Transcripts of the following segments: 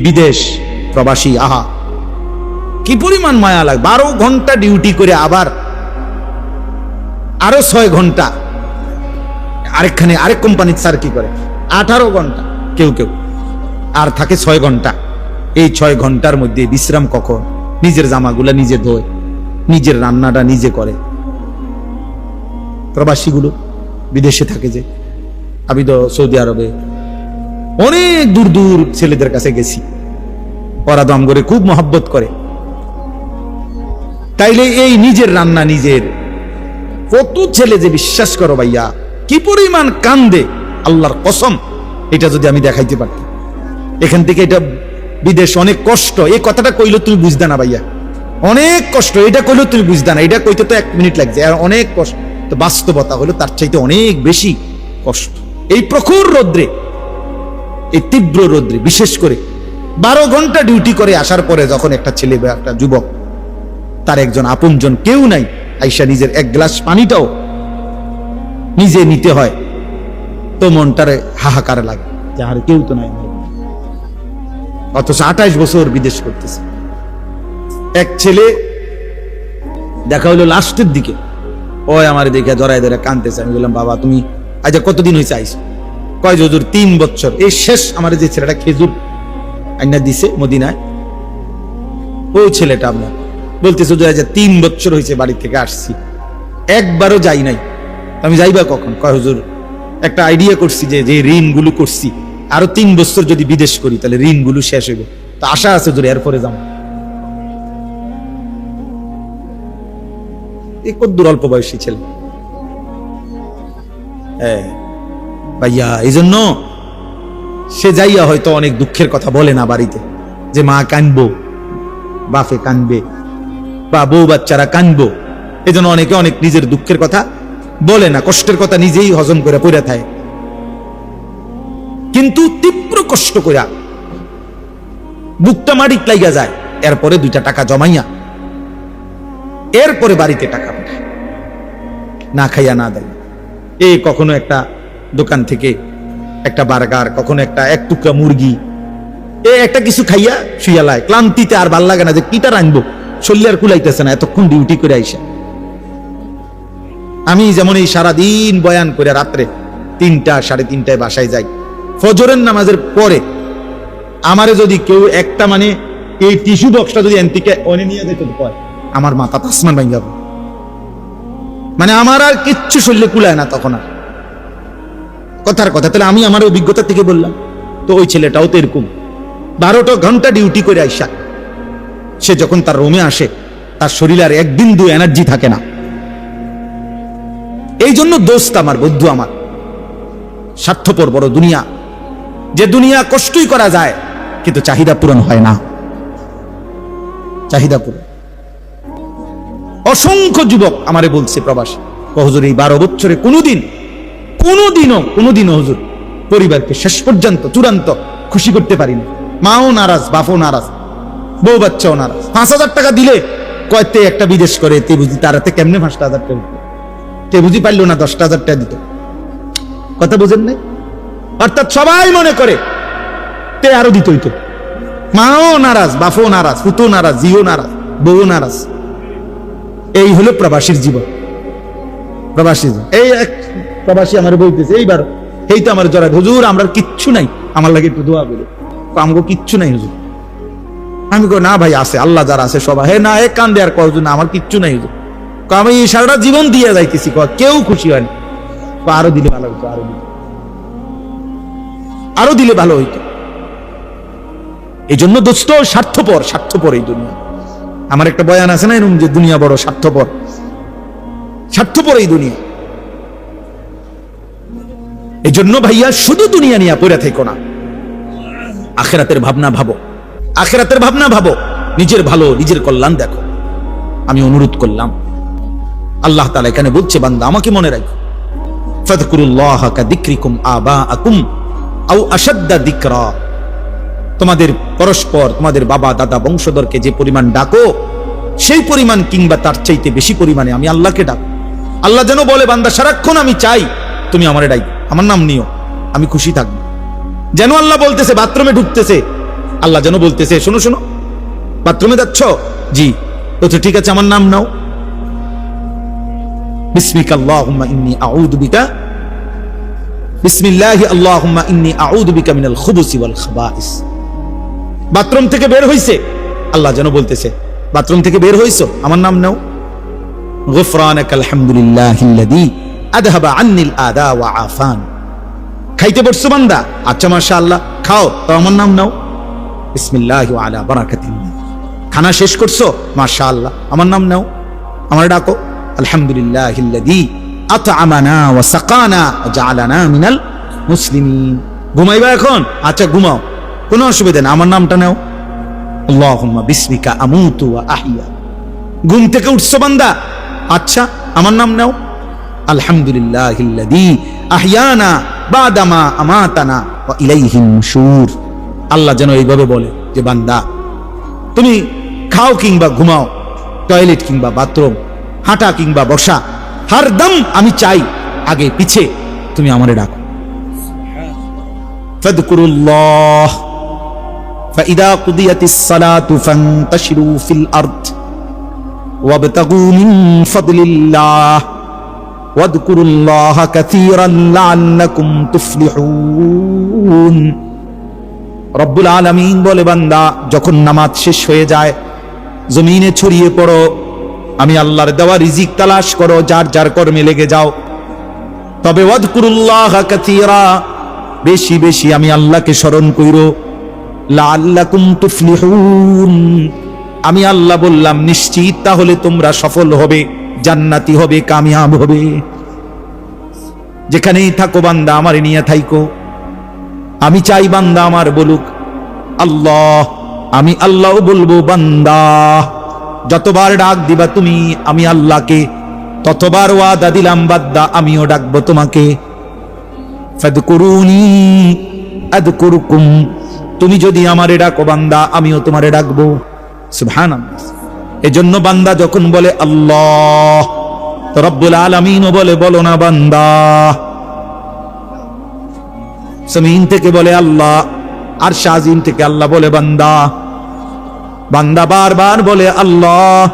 বিদেশ প্রবাসী, আহা কি পরিমাণ মায়া লাগে। 12 ঘন্টা ডিউটি করে আবার আরো 6 ঘন্টা আরেকখানে আরেক কোম্পানির স্যার কি করে 18 ঘন্টা, কেউ কেউ আর থাকে 6 ঘন্টা। এই 6 ঘন্টার মধ্যে বিশ্রাম কখন? নিজের জামাগুলা নিজে ধোয়, নিজের রান্নাটা নিজে করে। প্রবাসীগুলো বিদেশে থাকে, যে আমি তো সৌদি আরবে অনেক দূর দূর ছেলেদের কাছে গেছি, ওরা দম করে খুব মহব্বত করে। তাইলে এই নিজের রান্না নিজের, কত ছেলে যে বিশ্বাস করো ভাইয়া কি পরিমাণ কান্দে, আল্লাহর কসম, এটা যদি আমি দেখাইতে পারতাম। এখান থেকে এটা বিদেশ অনেক কষ্ট, এই কথাটা কইলে তুমি বুঝদা না ভাইয়া, অনেক কষ্ট। এটা কইলে তুমি বুঝদা না, এটা কইতে তো 1 মিনিট লাগছে, আর অনেক কষ্ট। তো বাস্তবতা হলো তার চাইতে অনেক বেশি কষ্ট। এই প্রখর রৌদ্রে, এই তীব্র রৌদ্রে, বিশেষ করে 12 ঘন্টা ডিউটি করে আসার পরে যখন একটা ছেলে বা একটা যুবক, তার একজন আপনজন কেউ নাই, আইসা নিজের 1 গ্লাস পানিটাও নিজে নিতে হয়, তো মনটারে হাহাকার লাগে, যাহার কেউ তো নাই। অথচ 28 বছর বিদেশ করতেছে। এক ছেলে দেখা হলো লাস্টের দিকে, ওই আমার দেখে জড়াই ধরে কাঁদতেছে। আমি বললাম, বাবা তুমি আজ কতদিন হয়েছে আইসো? কয় হুজুর 3 বছর। এই শেষ আমার যে ছেলেটা খেজুর আইনা দিছে মদিনায়, ও ছেলেটা আপনার বলতেছে হুজুর আজ 3 বছর হয়েছে বাড়ি থেকে আসছি, একবারও যাই নাই। আমি যাইবা কখন? কয় হুজুর একটা আইডিয়া করছি, যে যে ঋণগুলো করছি আরো 3 বছর যদি বিদেশ করি তাহলে ঋণগুলো শেষ হইব, তো আশা আছে হুজুর এরপরে যাবো। এই কদ্দুর অল্প বয়সী ছেলে। হ্যাঁ ভাইয়া, এই জন্য সে যাইয়া হয়তো অনেক দুঃখের কথা বলে না বাড়িতে, যে মা কানবো, বাপে কানবে, বা বউ বাচ্চারা কানবো। এই জন্য অনেকে অনেক নিজের দুঃখের কথা বলে না, কষ্টের কথা নিজেই হজম করে পড়ে থাকে। কিন্তু তীব্র কষ্ট কইরা বুকটা মাটিত লাইগা যায়, এরপরে 2টা টাকা জমাইয়া এরপরে বাড়িতে টাকা পাঠায়, না খাইয়া না দেয়। এই কখনো একটা দোকান থেকে একটা বার্গার, কখনো একটা 1 টুকরা মুরগি, একটা কিছু খাইয়া শুইয়া লায়। ক্লান্তিতে আর ভাল লাগে না, যে কিটা রাখবো, শরীর আর কুলাইতেছে না, এতক্ষণ ডিউটি করে আইসা। আমি যেমন এই সারাদিন বয়ান করে রাত্রে 3টা 3:30টায় বাসায় যাই, ফজরের নামাজের পরে আমারে যদি কেউ একটা মানে এই টিস্যু বক্সটা যদি এনতিকে অনে নিয়ে যেত, আমার মাথা আসমান ভাঙ যাবে। মানে আমার আর কিচ্ছু শরীরে কুলায় না তখন আর, কথার কথা। তাহলে আমি আমার অভিজ্ঞতা থেকে বললাম। তো ওই ছেলেটাও তো এরকম 12টা ঘন্টা ডিউটি করে আইসা সে যখন তার রুমে আসে, তার শরীরে আর 1 বিন্দু এনার্জি থাকে না। এই জন্য দোস্ত আমার, বন্ধু আমার, স্বার্থপর বড় দুনিয়া, যে দুনিয়া কষ্টই করা যায় কিন্তু চাহিদা পূরণ হয় না, চাহিদা পূরণ। অসংখ্য যুবক আমারে বলছে প্রবাসী, হুজুর এই 12 বছরে কোনোদিনও হুজুর পরিবারকে শেষ পর্যন্ত চূড়ান্ত খুশি করতে পারিনি। মাও নারাজ, বাপও নারাজ, বউ বাচ্চাও নারাজ। 5,000 টাকা দিলে কয়তে একটা বিদেশ করে, তে বুঝি তারাতে কেমনে 5,000 টাকা, তে বুঝি পারলো না 10,000 টাকা দিত। কথা বুঝেন নাই? অর্থাৎ সবাই মনে করে তে আরো দিত হইতো। মাও নারাজ, বাপও নারাজ, পুতো নারাজ, জিও নারাজ, বউ নারাজ। এই হলো প্রবাসীর জীবন। প্রবাসী এই এক প্রবাসী আমার বলতেছে, এইবার এই তো আমার জড়ায়, হুজুর আমরা কিচ্ছু নাই, আমার লাগে একটু দোয়া করে। আমাকে কিচ্ছু নাই হুজুর। আমি কই না ভাই আছে, আল্লাহ যারা আছে সবাই। হে না, এক কান্দে আর কয় না আমার কিচ্ছু নাই হুজুর। আমি সারাটা জীবন দিয়ে যাইতেছি, কেউ খুশি হয় না। আরো দিলে ভালো হইতো, আরো দিলে ভালো হইতো। এই জন্য দোস্ত স্বার্থপর এই দুনিয়া। আমার একটা বয়ান আছে না এরকম, যে দুনিয়া বড় স্বার্থপর এই দুনিয়া। এই জন্য ভাইয়া শুধু দুনিয়া নিয়ে পড়ে থেকো না, আখিরাতের ভাবনা ভাবো, নিজের ভালো, নিজের কল্যাণ দেখো। আমি অনুরোধ করলাম, আল্লাহ তাআলা এখানে বলছে, বান্দা আমাকে মনে রাখো, ফাযকুরুল্লাহা কাযিকরিকুম আবাআকুম আও আশাদ্দা যিকরা। তোমাদের পরস্পর, তোমাদের বাবা দাদা বংশধরকে যে পরিমাণ ডাকো, সেই পরিমাণ কিংবা তার চাইতে বেশি পরিমাণে আমি আল্লাহকে ডাকো। আল্লাহ যেন বলে, বান্দা সারাক্ষণ আমি চাই তুমি আমারে ডাকো, আমার নাম নিও, আমি খুশি থাকবো। যেন আল্লাহ বলতেছে, বাথরুমে ঢুকতেছে, আল্লাহ যেন বলতেছে, শোনো শোনো, বাথরুমে যাচ্ছ? জি। বলছে ঠিক আছে, আমার নাম নাও। বিসমিকা আল্লাহুম্মা ইন্নী আউযু বিকা, বিসমিল্লাহি আল্লাহুম্মা ইন্নী আউযু বিকা মিনাল খুবুসি ওয়াল খাবাইস। বাথরুম থেকে বের হইছে, আল্লাহ যেন বলতেছে, বাথরুম থেকে বের হইছো, আমার নাম নাও। গুফরানাকাল হামদুলিল্লাহিল্লাযী আযহাবা আন্নিল আদা ওয়া আফান। খাইতে বসছো বান্দা? আচ্ছা মাশাআল্লাহ, খাও, তো আমার নাম নাও। বিসমিল্লাহি ওয়া আলা বারাকাতিল্লাহ। খানা শেষ করছো? মাশাআল্লাহ, আমার নাম নাও, আমার ডাকো। আলহামদুলিল্লাহিল্লাযী আত'আমানা ওয়া সাকানা ওয়া জাআলানা মিনাল মুসলিমিন। ঘুমাইবা এখন? আচ্ছা ঘুমাও, কোনো অসুবিধা নেই, আমার নামটা নাও। আল্লাহুম্মা বিসমিকা আমুতু ওয়া আহইয়া। ঘুম থেকে উঠছো বান্দা? আচ্ছা, আমার নাম নাও। আলহামদুলিল্লাহিল্লাযী আহইয়ানা বাদামা আমাতানা ওয়া ইলাইহিন নুশুর। আল্লাহ যেন এইভাবে বলে যে বান্দা, তুমি খাও কিংবা ঘুমাও, টয়লেট কিংবা বাথরুম, হাঁটা কিংবা বসা, হরদম আমি চাই আগে পিছে তুমি আমারে ডাকো। ফাযকুরুল্লাহ ফাইদা কুদিয়াতিস সালাতু ফান্তাশিরু ফিল আরদ ওয়াবতাগু মিন ফাদলিল্লাহ ওয়াযকুরুল্লাহা কাসীরান লাআল্লাকুম তুফলিহুন। রব্বুল আলামিন বলে, বান্দা যখন নামাজ শেষ হয়ে যায়, জমিনে ছড়িয়ে পড়ো, আমি আল্লাহর দেওয়া রিজিক তালাশ করো, যার যার কর্মে লেগে যাও। তবে ওয়াযকুরুল্লাহা কাসীরা, বেশি বেশি আমি আল্লাহকে স্মরণ কইরো। লাআল্লাকুম তুফলিহুন, আমি আল্লাহ বললাম নিশ্চিত, তাহলে তোমরা সফল হবে, জান্নাতি হবে, কামিয়াব হবে। যেখানেই থাকো বান্দা আমারে নিয়ে থাইকো। আমি চাই বান্দা আমার বলুক আল্লাহ, আমি আল্লাহ বলবো বান্দা। যতবার ডাক দিবা তুমি আমি আল্লাহকে, ততবার ওয়াদা দিলাম বান্দা আমিও ডাকবো তোমাকে। ফাদকুরুনি আযকুরুকুম, তুমি যদি আমারে ডাকো বান্দা আমিও তোমারে ডাকবো। সুবহানাল্লাহ। এজন্য বান্দা যখন বলে আল্লাহ, তো রব্বুল আলামিনও বলে বলো না বান্দা। জমিন থেকে বলে আল্লাহ, আর শাজিম থেকে আল্লাহ বলে বান্দা। বান্দা বারবার বলে আল্লাহ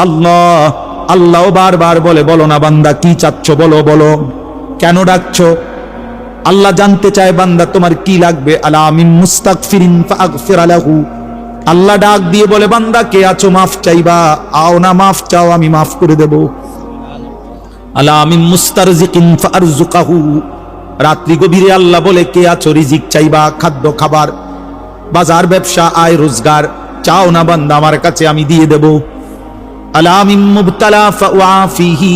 আল্লাহ, আল্লাহ বারবার বলে বলো না বান্দা, কি চাচ্ছ বলো, বলো কেন ডাকছো। আল্লাহ জানতে চায় বান্দা তোমার কি লাগবে। আলা মিন মুস্তাগফিরিন ফাগফির লাহু, আল্লাহ ডাক দিয়ে বলে বান্দা কে আছো মাফ চাইবা, আও না মাফ চাও আমি মাফ করে দেব। আলা মিন মুস্তারজিকিন ফারজুকাহু, রাত্রি গভীরে আল্লাহ বলে কে আছো রিজিক চাইবা, খাদ্য খাবার, বাজার ব্যবসা, আয় রোজগার চাও না বান্দা আমার কাছে আমি দিয়ে দেব। আলা মিন মুবতালা ফাওয়াফিহি,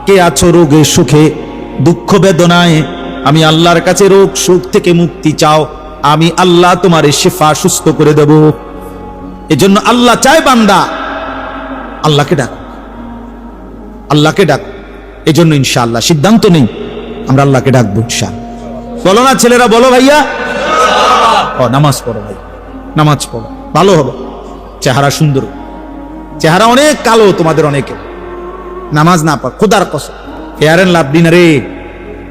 কে আছো রোগে সুখে দুঃখ বেদনায়, আমি আল্লাহর কাছে রোগ সুখ থেকে মুক্তি চাও, আমি আল্লাহ তোমার শিফা সুস্থ করে দেব। এজন্য আল্লাহ চায় বান্দা আল্লাহকে ডাক, আল্লাহকে ডাক। এজন্য ইনশাআল্লাহ সিদ্ধান্ত নেই আমরা আল্লাহকে ডাকবো ইনশাআল্লাহ। বলো না ছেলেরা, বলো ভাইয়া, নামাজ পড়ো ভাই, নামাজ পড়ো, ভালো হবে। চেহারা সুন্দর, চেহারা অনেক কালো তোমাদের অনেকে, নামাজ না পড়, খোদার কসম ফেয়ার এন্ড লাভলি না রে,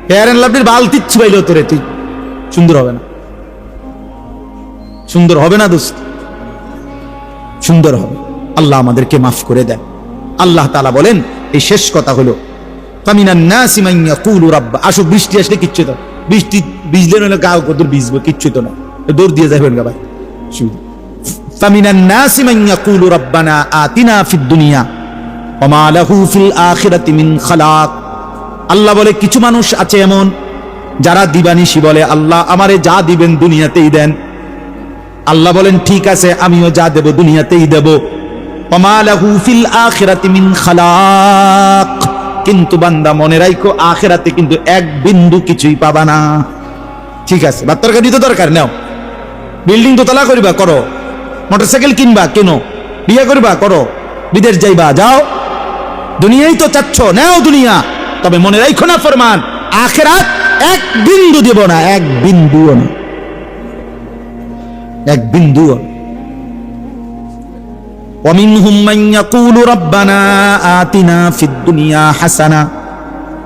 ফেয়ার এন্ড লাভলির বালতি ছুবাইলো তোরে, তুই সুন্দর হবে না, সুন্দর হবে না দোস্ত, সুন্দর হবে। আল্লাহ আমাদেরকে মাফ করে দেন। আল্লাহ তাআলা বলেন, এই শেষ কথা হলো ফামিনান নাসি মান ইয়াকুলু রাব্বা, আসো বৃষ্টি আসলে কিচ্ছু তো, বৃষ্টি ভিজলে নইলে গাও কত ভিজবো, কিচ্ছু তো না, দৌড় দিয়ে যাবেন গা ভাই। ফামিনান নাসি মান ইয়াকুলু রাব্বানা আতিনা ফিদ দুনিয়া ওয়া মা লাহু ফিল আখিরাতি মিন খালাক। আল্লাহ বলে কিছু মানুষ আছে এমন যারা দিবানিশি বলে আল্লাহ আমারে যা দিবেন দুনিয়াতেই দেন। আল্লাহ বলেন ঠিক আছে আমিও যা দেব দুনিয়াতেই দেব। ওয়া মা লাহু ফিল আখিরাতি মিন খালাক, কিন্তু বান্দা মনে রাখো আখিরাতে কিন্তু এক বিন্দু কিছুই পাবা না। ঠিক আছে, বাত্তর গাড়ি তো দরকার নাও, বিল্ডিং দোতলা করিবা করো, মোটরসাইকেল কিনবা কেন, বিয়ে করবা করো, বিদেশ যাইবা যাও, দুনিয়াই তো চাচ্ছ নাও দুনিয়া, তবে মনে রাখো না ফরমান আখিরাত এক বিন্দু দেব না, এক বিন্দুও না, এক বিন্দুও না। ومنهم من يقول ربنا آتنا في الدنيا حسنة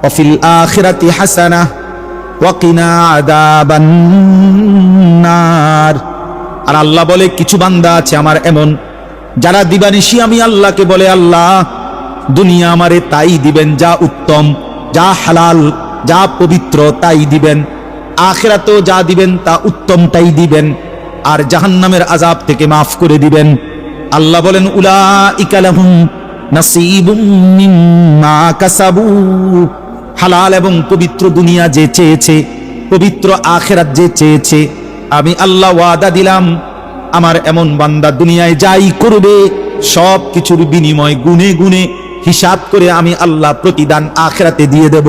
وفي الآخرة حسنة وقنا عذاب النار। আর আল্লাহ বলে কিছু বান্দা আছে আমার এমন, যারা দিবানিশি আমি আল্লাহকে বলে আল্লাহ দুনিয়া আমারে তাই দিবেন যা উত্তম, যা হালাল, যা পবিত্র তাই দিবেন, আখিরাতেও যা দিবেন তা উত্তমটাই দিবেন, আর জাহান্নামের আযাব থেকে মাফ করে দিবেন। আল্লাহ বলেন উলাইকা লাহুম নাসীবুম মিম্মা কাসাবু, হালাল এবং পবিত্র দুনিয়া যে চেয়েছে, পবিত্র আখিরাত যে চেয়েছে, আমি আল্লাহ ওয়াদা দিলাম আমার এমন বান্দা দুনিয়ায় যাই করবে সব কিছুর বিনিময় গুনে গুনে হিসাব করে আমি আল্লাহ প্রতিদান আখিরাতে দিয়ে দেব।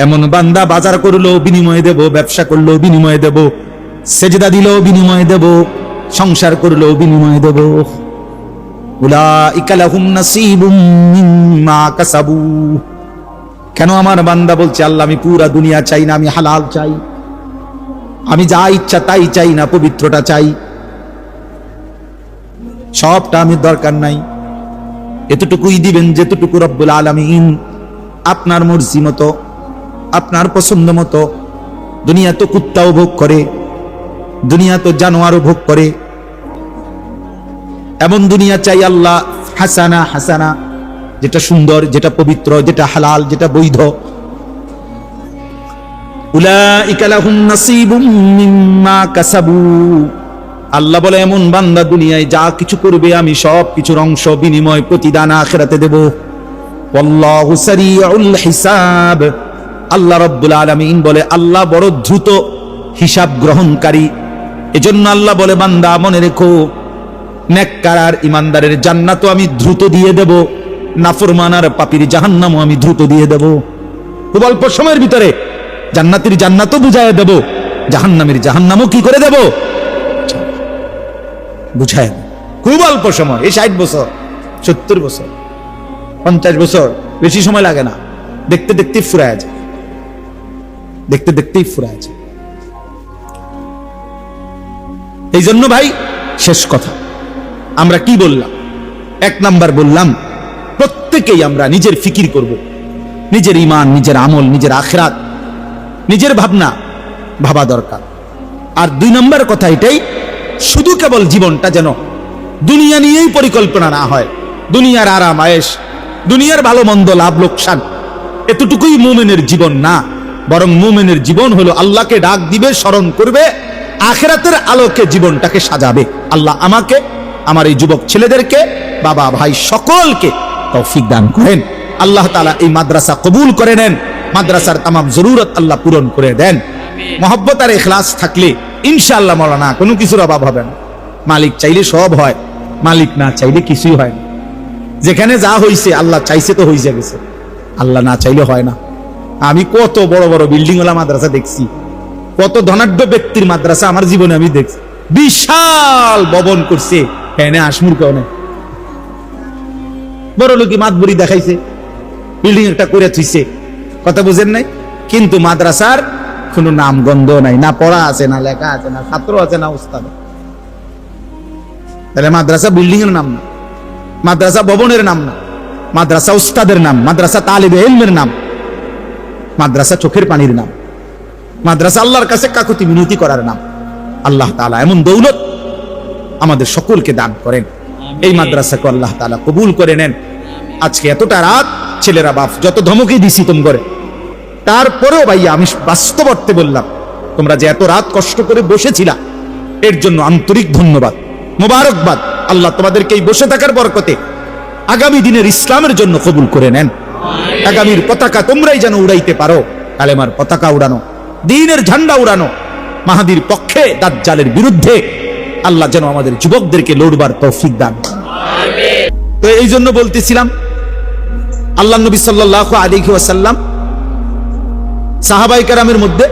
এমন বান্দা বাজার করলো বিনিময়ে দেব, ব্যবসা করলো বিনিময়ে দেব, সেজদা দিল বিনিময়ে দেব, সংসার করলো বিনিময়ে দেব। উলাইকা লাহুম নাসীবুম মিম্মা কাসাবু। কেন আমার বান্দা বলছে আল্লাহ আমি পুরা দুনিয়া চাই না, আমি হালাল চাই, আমি যা ইচ্ছা তাই চাই না, পবিত্রটা চাই, সবটা আমি দরকার নাই, এতটুকুই দিবেন যেতটুকু রব্বুল আলামিন আপনার মর্জি মতো, আপনার পছন্দ মতো। দুনিয়া তো কুত্তাও ভোগ করে, দুনিয়া তো জানোয়ারও ভোগ করে, এমন দুনিয়া চাই আল্লাহ হাসানা, হাসানা যেটা সুন্দর, যেটা পবিত্র, যেটা হালাল, যেটা বৈধ। উলাইকা লাহুম নাসীবুম মিম্মা কাসাবু। আল্লাহ বলে এমন বান্দা দুনিয়ায় যা কিছু করবে আমি সব কিছুর অংশ বিনিময় প্রতিদান আখিরাতে দেব। ওয়াল্লাহু সারিউল হিসাব। আল্লাহ রাব্বুল আলামিন বলে আল্লাহ বড় দ্রুত হিসাব গ্রহণকারী। এজন্য আল্লাহ বলে বান্দা মনে রেখো, নেককার আর ইমানদারের জান্নাতও আমি দ্রুত দিয়ে দেব, নাফরমান আর পাপীর জাহান্নামও আমি দ্রুত দিয়ে দেব। খুব অল্প সময়ের ভিতরে জান্নাতীর জান্নাতও বুঝায় দেব, জাহান্নামের জাহান্নামও কি করে দেব বুঝায়। খুব অল্প সময়, এই 60 বছর 70 বছর 50 বছর, বেশি সময় লাগে না, দেখতে দেখতেই ফুরায় যায়, দেখতে দেখতেই ফুরায় যায়। এই জন্য ভাই শেষ কথা আমরা কি বললাম? 1 নাম্বার বললাম প্রত্যেকেই আমরা নিজের ফিকির করব, নিজের ঈমান, নিজের আমল, নিজের আখিরাত, নিজের ভাবনা ভাবা দরকার। আর 2 নাম্বার কথা এটাই, শুধু কেবল জীবনটা যেন দুনিয়া নিয়েই পরিকল্পনা না হয়, দুনিয়ার আরাম আয়েশ, দুনিয়ার ভালো মন্দ, লাভ লোকসান, এতটুকুই মুমিনের জীবন না, বরং মুমিনের জীবন হলো আল্লাহকে ডাক দিবে, স্মরণ করবে, আখিরাতের আলোকে জীবনটাকে সাজাবে। আল্লাহ আমাকে, আমার এই যুবক ছেলেদেরকে, বাবা ভাই সকলকে তৌফিক দান করেন। আল্লাহ তাআলা এই মাদ্রাসা কবুল করে নেন, মাদ্রাসার তামাম জরুরত আল্লাহ পূরণ করে দেন। মহব্বত আর ইখলাস থাকলে ইনশাআল্লাহ মাওলানা কোনো কিছুর অভাব হবে না। মালিক চাইলে সব হয়, মালিক না চাইলে কিছুই হয় না। যেখানে যা হইছে আল্লাহ চাইছে তো হইছে গেছে, আল্লাহ না চাইলে হয় না। আমি কত বড় বড় বিল্ডিং ওয়ালা মাদ্রাসা দেখছি, কত ধনাঢ্য ব্যক্তির মাদ্রাসা আমার জীবনে আমি দেখছি, বিশাল ভবন করছে, এনে আসমুর কেউ নেই, বড় লোকই মাতবরি দেখাইছে, বিল্ডিং একটা করে থুইছে, কথা বুঝেন নাই, কিন্তু মাদ্রাসার কোনো নাম গন্ধ নাই, না পড়া আছে, না লেখা আছে, না ছাত্র আছে, না উস্তাদ। তাহলে মাদ্রাসা বিল্ডিং এর নাম না, মাদ্রাসা ভবনের নাম না, মাদ্রাসা উস্তাদের নাম, মাদ্রাসা তালিবে ইলমের নাম, মাদ্রাসা চোখের পানির নাম, মাদ্রাসা আল্লাহর কাছে কাকুতি মিনতি করার নাম। আল্লাহ তাআলা এমন দৌলত আমাদের সকলকে দান করেন, এই মাদ্রাসাকে আল্লাহ তাআলা কবুল করে নেন। আজকে এতটা রাত ছেলেরা বাপ যত ধমকে দিছি তোম করে, তারপরেও ভাইয়া আমি বাস্তব অর্থে বললাম, তোমরা যে এত রাত কষ্ট করে বসেছিলা এর জন্য আন্তরিক ধন্যবাদ, মোবারকবাদ। আল্লাহ তোমাদেরকে এই বসে থাকার বরকতে আগামী দিনের ইসলামের জন্য কবুল করে নেন। আগামীর পতাকা তোমরাই যেন উড়াইতে পারো, কালেমার পতাকা উড়ানো, দ্বীনের ঝান্ডা উড়ানো, মাহাদির পক্ষে দাজ্জালের বিরুদ্ধে আল্লাহ যেন আমাদের যুবকদেরকে লড়বার তৌফিক দান। তো এই জন্য বলতেছিলাম, আল্লাহ নবী সাল্লাল্লাহু আলাইহি ওয়াসাল্লাম সাহাবায়ে কেরামের মধ্যে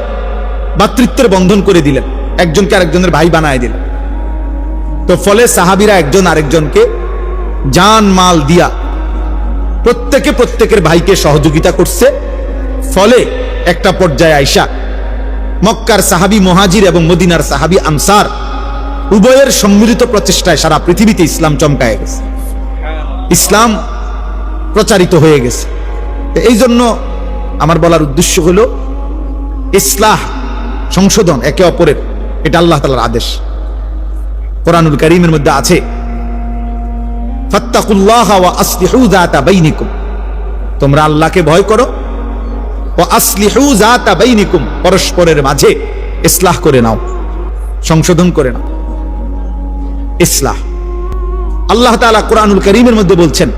ভাতৃত্বের বন্ধন করে দিলেন, একজনকে আরেকজনের ভাই বানায় দিলেন। তো ফলে সাহাবীরা একজন আরেকজনকে জান মাল দিয়া প্রত্যেকে প্রত্যেকের ভাইকে সহযোগিতা করছে। ফলে একটা পর্যায়ে আইসা মক্কার সাহাবী মুহাজির এবং মদিনার সাহাবী আনসার উভয়ের সম্মিলিত প্রচেষ্টায় সারা পৃথিবীতে ইসলাম চমকায় গেছে, ইসলাম প্রচারিত হয়ে গেছে। এই জন্য আমার বলার উদ্দেশ্য হলো ইসলাহ, সংশোধন, একে অপরের এটা আল্লাহ তাআলার আদেশ। কোরআনুল কারীমের মধ্যে আছে, ফাত্তাকুল্লাহা ওয়া আসলিহু যাতা বাইনিকুম, তোমরা আল্লাহকে ভয় করো, ওয়া আসলিহু যাতা বাইনিকুম, পরস্পরের মাঝে ইসলাহ করে নাও, সংশোধন করে নাও। ইসলাহ আল্লাহ তাআলা কোরআনুল কারীমের মধ্যে বলছেন,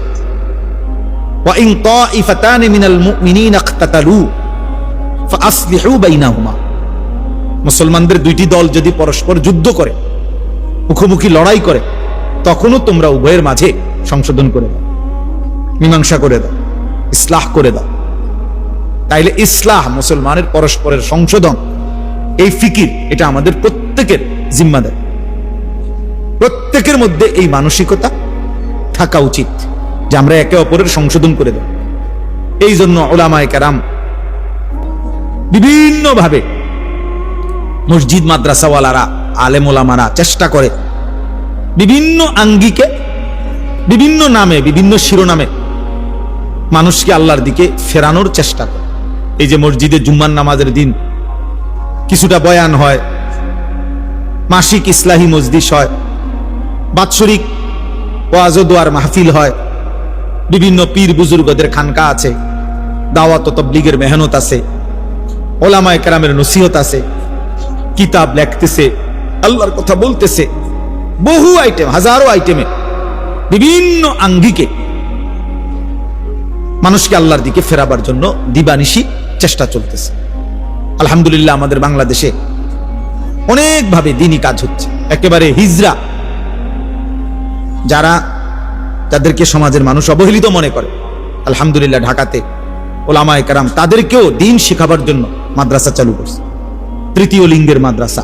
ওয়া ইন তাইফাতানি মিনাল মুমিনিনা ইখতাতালু ফাআসলিহু বাইনাহুমা, মুসলমানদের দুইটি দল যদি পরস্পর যুদ্ধ করে, মুখোমুখি লড়াই করে, তখনও তোমরা উভয়ের মাঝে সংশোধন করে দাও, মীমাংসা করে দাও, ইসলাহ করে দাও। তাইলে ইসলাহ, মুসলমানের পরস্পরের সংশোধন, এই ফিকির, এটা আমাদের প্রত্যেকের জিম্মাদারি। প্রত্যেকের মধ্যে এই মানসিকতা থাকা উচিত যে আমরা একে অপরের সংশোধন করে দেব। এই জন্য উলামায়ে কেরাম বিভিন্ন ভাবে, মসজিদ মাদ্রাসাওয়ালারা, আলেম ওলামারা চেষ্টা করে বিভিন্ন আঙ্গিকে, বিভিন্ন নামে, বিভিন্ন শিরোনামে মানুষকে আল্লাহর দিকে ফেরানোর চেষ্টা করে। এই যে মসজিদে জুম্মার নামাজের দিন কিছুটা বয়ান হয়, মাসিক ইসলাহি মজলিস হয়, বাৎসরিক ওয়াজ ও দোয়ার মাহফিল হয়, বিভিন্ন পীর বুজুর্গদের খানকা আছে, দাওয়াত ও তাবলীগের মেহনত আছে, ওলামায়ে কেরামের নসিহত আছে, কিতাব লেখতেছে, আল্লাহর কথা বলতেছে, বহু আইটেম, হাজারো আইটেমে বিভিন্ন আঙ্গিকে মানুষকে আল্লাহর দিকে ফেরাবার জন্য দিবানিশি চেষ্টা চলতেছে। আলহামদুলিল্লাহ আমাদের বাংলাদেশে অনেকভাবে দ্বীনি কাজ হচ্ছে। একেবারে হিজরা, যাদেরকে সমাজের মানুষ অবহেলিত মনে করে, আলহামদুলিল্লাহ ঢাকাতে ওলামায়ে কেরাম তাদেরকেও দ্বীন শেখাবার জন্য মাদ্রাসা চালু করছে। তৃতীয় লিঙ্গের মাদ্রাসা,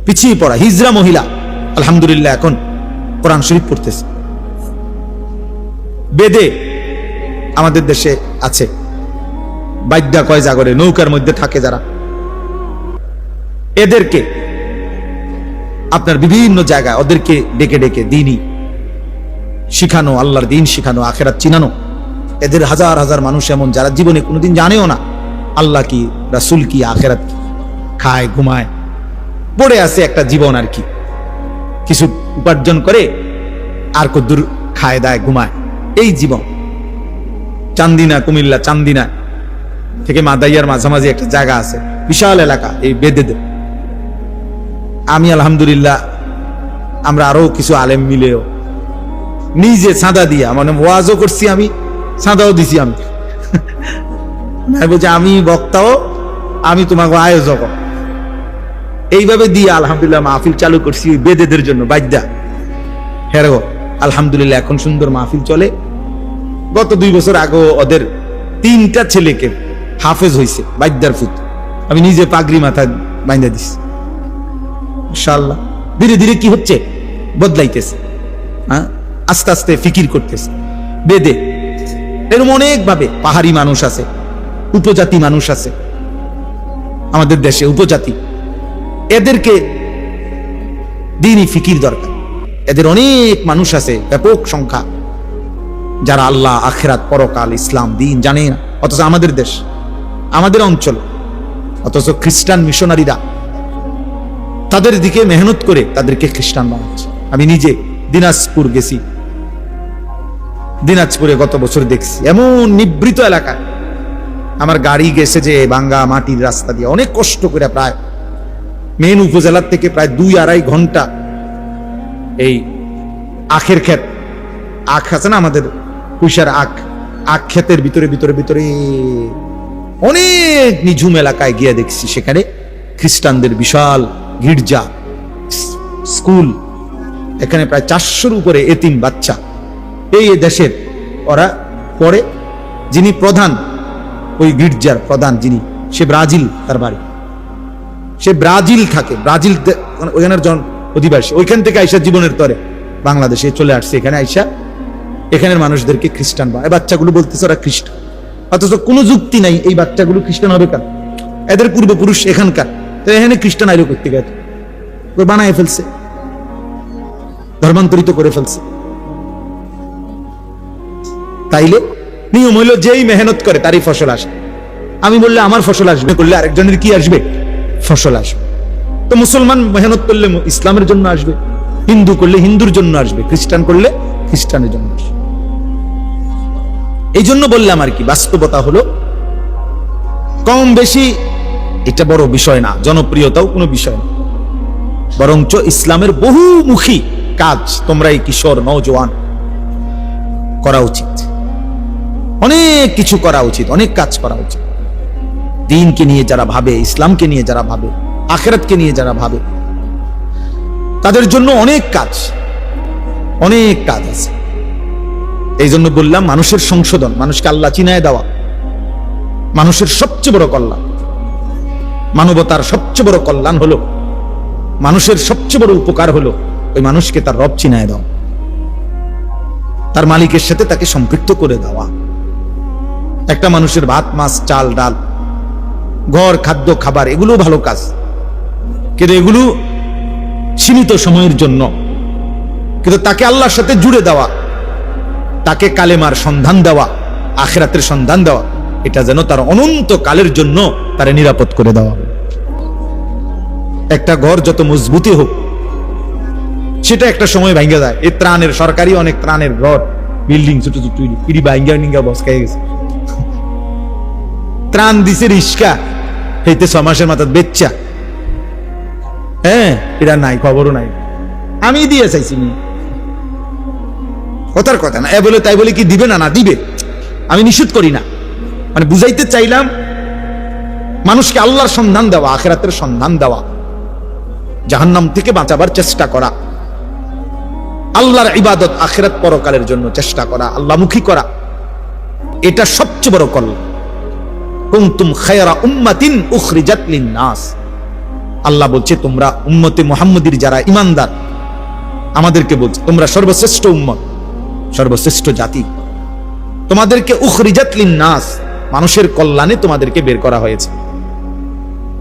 পিছিয়ে পড়া হিজরা মহিলা আলহামদুলিল্লাহ এখন কোরআন শরীফ পড়তেছে। বেদে আমাদের দেশে আছে, বাইদ্যা কয় জাগরে, নৌকার মধ্যে থাকে যারা, এদেরকে আপনার বিভিন্ন জায়গায় ওদেরকে ডেকে ডেকে দ্বীনি শিখানো, আল্লাহর দ্বীন শিখানো, আখিরাত চিনানো। এদের হাজার হাজার মানুষ এমন যারা জীবনে কোনোদিন জানেও না আল্লাহ কি, রাসূল কি, আখিরাত কি, খায় ঘুমায়, পড়ে আছে একটা জীবন আর কি, কিছু উপার্জন করে আর কদ্দুর খায় দায় ঘুমায়, এই জীবন। চান্দিনা, কুমিল্লা চান্দিনা থেকে মাদাইয়ার মাঝামাঝি একটা জায়গা আছে, বিশাল এলাকা, এই বেদেদের। আমি আলহামদুলিল্লাহ, আমরা আরো কিছু আলেম মিলেও নিজে চাঁদা দিয়া, মানে ওয়াজও করছি আমি, চাঁদাও দিছি আমি, বলছি আমি বক্তাও, আমি তোমাকে আয়োজক, এইভাবে দিয়ে আলহামদুলিল্লাহ মাহফিল চালু করছি ওই বেদেদের জন্য, বাদ্যা হেরো। আলহামদুলিল্লাহ এখন সুন্দর মাহফিল চলে। গত 2 বছর আগে ওদের 3টা ছেলেকে হাফেজ হয়েছে বাদ্যার ফুত, আমি নিজে পাগড়ি মাথায় বাইন্ধা দিছি। ইনশাআল্লাহ ধীরে ধীরে কি হচ্ছে, বদলাইতেছে, হ্যাঁ, আস্তে আস্তে ফিকির করতেছে বেদে। এরকম অনেক ভাবে পাহাড়ি মানুষ আছে, উপজাতি মানুষ আছে আমাদের দেশে, উপজাতি, এদেরকে দ্বীনি ফিকির দরকার। এদের অনেক মানুষ আছে, ব্যাপক সংখ্যা, যারা আল্লাহ, আখিরাত, পরকাল, ইসলাম, দ্বীন জানে না, অথচ আমাদের দেশ, আমাদের অঞ্চল, অথচ খ্রিস্টান মিশনারিরা তাদের দিকে মেহনত করে তাদেরকে খ্রিস্টান বানাচ্ছে। আমি নিজে দিনাজপুর গেছি, দিনাজপুরে গত বছর দেখছি এমন নিভৃত এলাকায় আমার গাড়ি গেছে যে ভাঙ্গা মাটির রাস্তা দিয়ে, অনেক কষ্ট করে, প্রায় মেন উপজেলার থেকে প্রায় 2-2.5 ঘন্টা, এই আখের ক্ষেত, আখ আছে না আমাদের পুইশার আখ, আখ ক্ষেতের ভিতরে ভিতরে ভিতরে অনেক নিঝুম এলাকায় গিয়ে দেখছি সেখানে খ্রিস্টানদের বিশাল গির্জা, স্কুল, এখানে প্রায় 400-র উপরে এতিম বাচ্চা এই দেশের ওরা পড়ে। যিনি প্রধান, ওই গির্জার প্রধান যিনি, সে ব্রাজিল, তার বাড়ি, সে ব্রাজিল থাকে, ব্রাজিল ওইখানের জন অধিবাসী, ওইখান থেকে আইসা জীবনের তরে বাংলাদেশে চলে আসছে, এখানে আইসা এখানের মানুষদেরকে খ্রিস্টান বা বাচ্চাগুলো বলতেছে ওরা খ্রিস্টান, অথচ কোনো যুক্তি নাই এই বাচ্চাগুলো খ্রিস্টান হবে কেন, এদের পূর্বপুরুষ এখানকার, তো এখানে খ্রিস্টান আইলো করতে গেছে, বানায় ফেলছে, ধর্মান্তরিত করে ফেলছে। তাইলে নিয়ম হইল যেই মেহনত করে তারই ফসল আসে। আমি বললে আমার ফসল আসবে, করলে আরেকজনের কি আসবে, ফসল আসবে। তো মুসলমান মেহনত করলে ইসলামের জন্য আসবে, হিন্দু করলে হিন্দুর জন্য আসবে, খ্রিস্টান করলে খ্রিস্টানের জন্য আসবে। এই জন্য বললাম আর কি, বাস্তবতা হলো কম বেশি এটা বড় বিষয় না, জনপ্রিয়তাও কোনো বিষয় না, বরঞ্চ ইসলামের বহুমুখী কাজ তোমরা এই কিশোর নওজোয়ান করা উচিত। অনেক কিছু করা উচিত, অনেক কাজ করা উচিত। দ্বীনকে নিয়ে যারা ভাবে, ইসলামকে নিয়ে যারা ভাবে, আখিরাতকে নিয়ে যারা ভাবে, তাদের জন্য অনেক কাজ আছে। এই জন্য বললাম মানুষের সংশোধন, মানুষকে আল্লাহ চিনায় দেওয়া মানুষের সবচেয়ে বড় কল্যাণ। মানবতার সবচেয়ে বড় কল্যাণ হলো, মানুষের সবচেয়ে বড় উপকার হলো ওই মানুষকে তার রব চিনায় দেওয়া, তার মালিকের সাথে তাকে সম্পৃক্ত করে দেওয়া। একটা মানুষের ভাত মাছ চাল ডাল ঘর খাদ্য খাবার এগুলো ভালো কাজ, কিন্তু এগুলো সীমিত সময়ের জন্য। কিন্তু তাকে আল্লাহর সাথে জুড়ে দেওয়া, তাকে কালেমার সন্ধান দেওয়া, আখিরাতের সন্ধান দেওয়া, এটা যেন তার অনন্ত কালের জন্য তারে নিরাপদ করে দেওয়া। একটা ঘর যত মজবুতি হোক সেটা একটা সময় ভাঙ্গা যায়। এই ত্রাণের সরকারি অনেক ত্রাণের ঘর বিল্ডিং ছোট ছোট ইডি ভাঙ্গা নিঙ্গা বসকাই গেছে। ত্রাণ দিছে রিস্কা হইতে 6 মাসের মাথা বেচ্চা, হ্যাঁ এটা নাই, খবরও নাই। আমি দিয়ে চাইছি কথার কথা না, এ বলে তাই বলে কি দিবে না? না দিবে, আমি নিষেধ করি না, মানে বুঝাইতে চাইলাম মানুষকে আল্লাহর সন্ধান দেওয়া, আখিরাতের সন্ধান দেওয়া, জাহান্নাম থেকে বাঁচাবার চেষ্টা করা, আল্লাহর ইবাদত আখিরাত পরকালের জন্য চেষ্টা করা, আল্লাহমুখী করা, এটা সবচেয়ে বড় কল্যাণ। কুনতুম খায়রা উম্মাতিন উখরিজাত লিন-নাস, আল্লাহ বলছে তোমরা উম্মতে মুহাম্মদীর যারা ঈমানদার, আমাদেরকে বলছে তোমরা সর্বশ্রেষ্ঠ উম্মত, সর্বশ্রেষ্ঠ জাতি। তোমাদেরকে উখরিজাত লিন-নাস, মানুষের কল্যাণে তোমাদেরকে বের করা হয়েছে,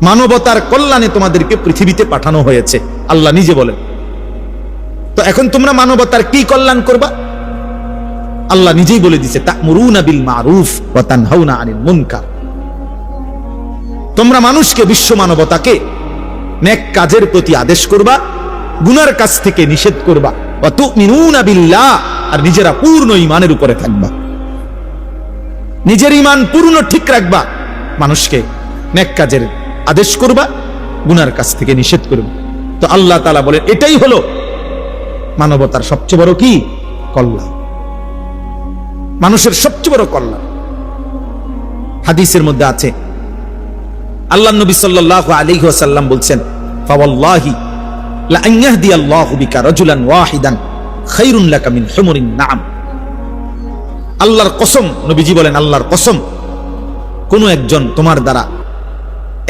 মানবতার কল্যাণে তোমাদেরকে পৃথিবীতে পাঠানো হয়েছে, আল্লাহ নিজে বলেন। তো এখন তোমরা মানবতার কি কল্যাণ করবা? আল্লাহ নিজেই বলে দিয়েছে, তা'মুরুনা বিল মারুফ ওয়া তানহাউনা আনিল মুনকার। তোমরা মানুষকে, বিশ্ব মানবতাকে নেক কাজের প্রতি আদেশ করবা, গুনার কাজ থেকে নিষেধ করবা। ওয়া তু'মিনুনা বিল্লাহ, আর নিজেরা পূর্ণ ঈমানের উপরে থাকবা, নিজের ঈমান পূর্ণ ঠিক রাখবা, মানুষকে নেক কাজের আদেশ করবা, গুনার কাছ থেকে নিষেধ করবা। তো আল্লাহ তাআলা বলেন এটাই হলো মানবতার সবচেয়ে বড় কি কল্যাণ, মানুষের সবচেয়ে বড় কল্যাণ। হাদিসের মধ্যে আছে, আল্লাহ নবী সাল্লাল্লাহু আলাইহি ওয়াসাল্লাম বলছেন, ফাওয়াল্লাহি লা আন ইয়াহদিয়াল্লাহু বিকা রাজুলান ওয়াহিদান খায়রুন লাকা মিন হুমুরিন নাম। আল্লাহর কসম, নবীজি বলেন আল্লাহর কসম, কোন একজন তোমার দ্বারা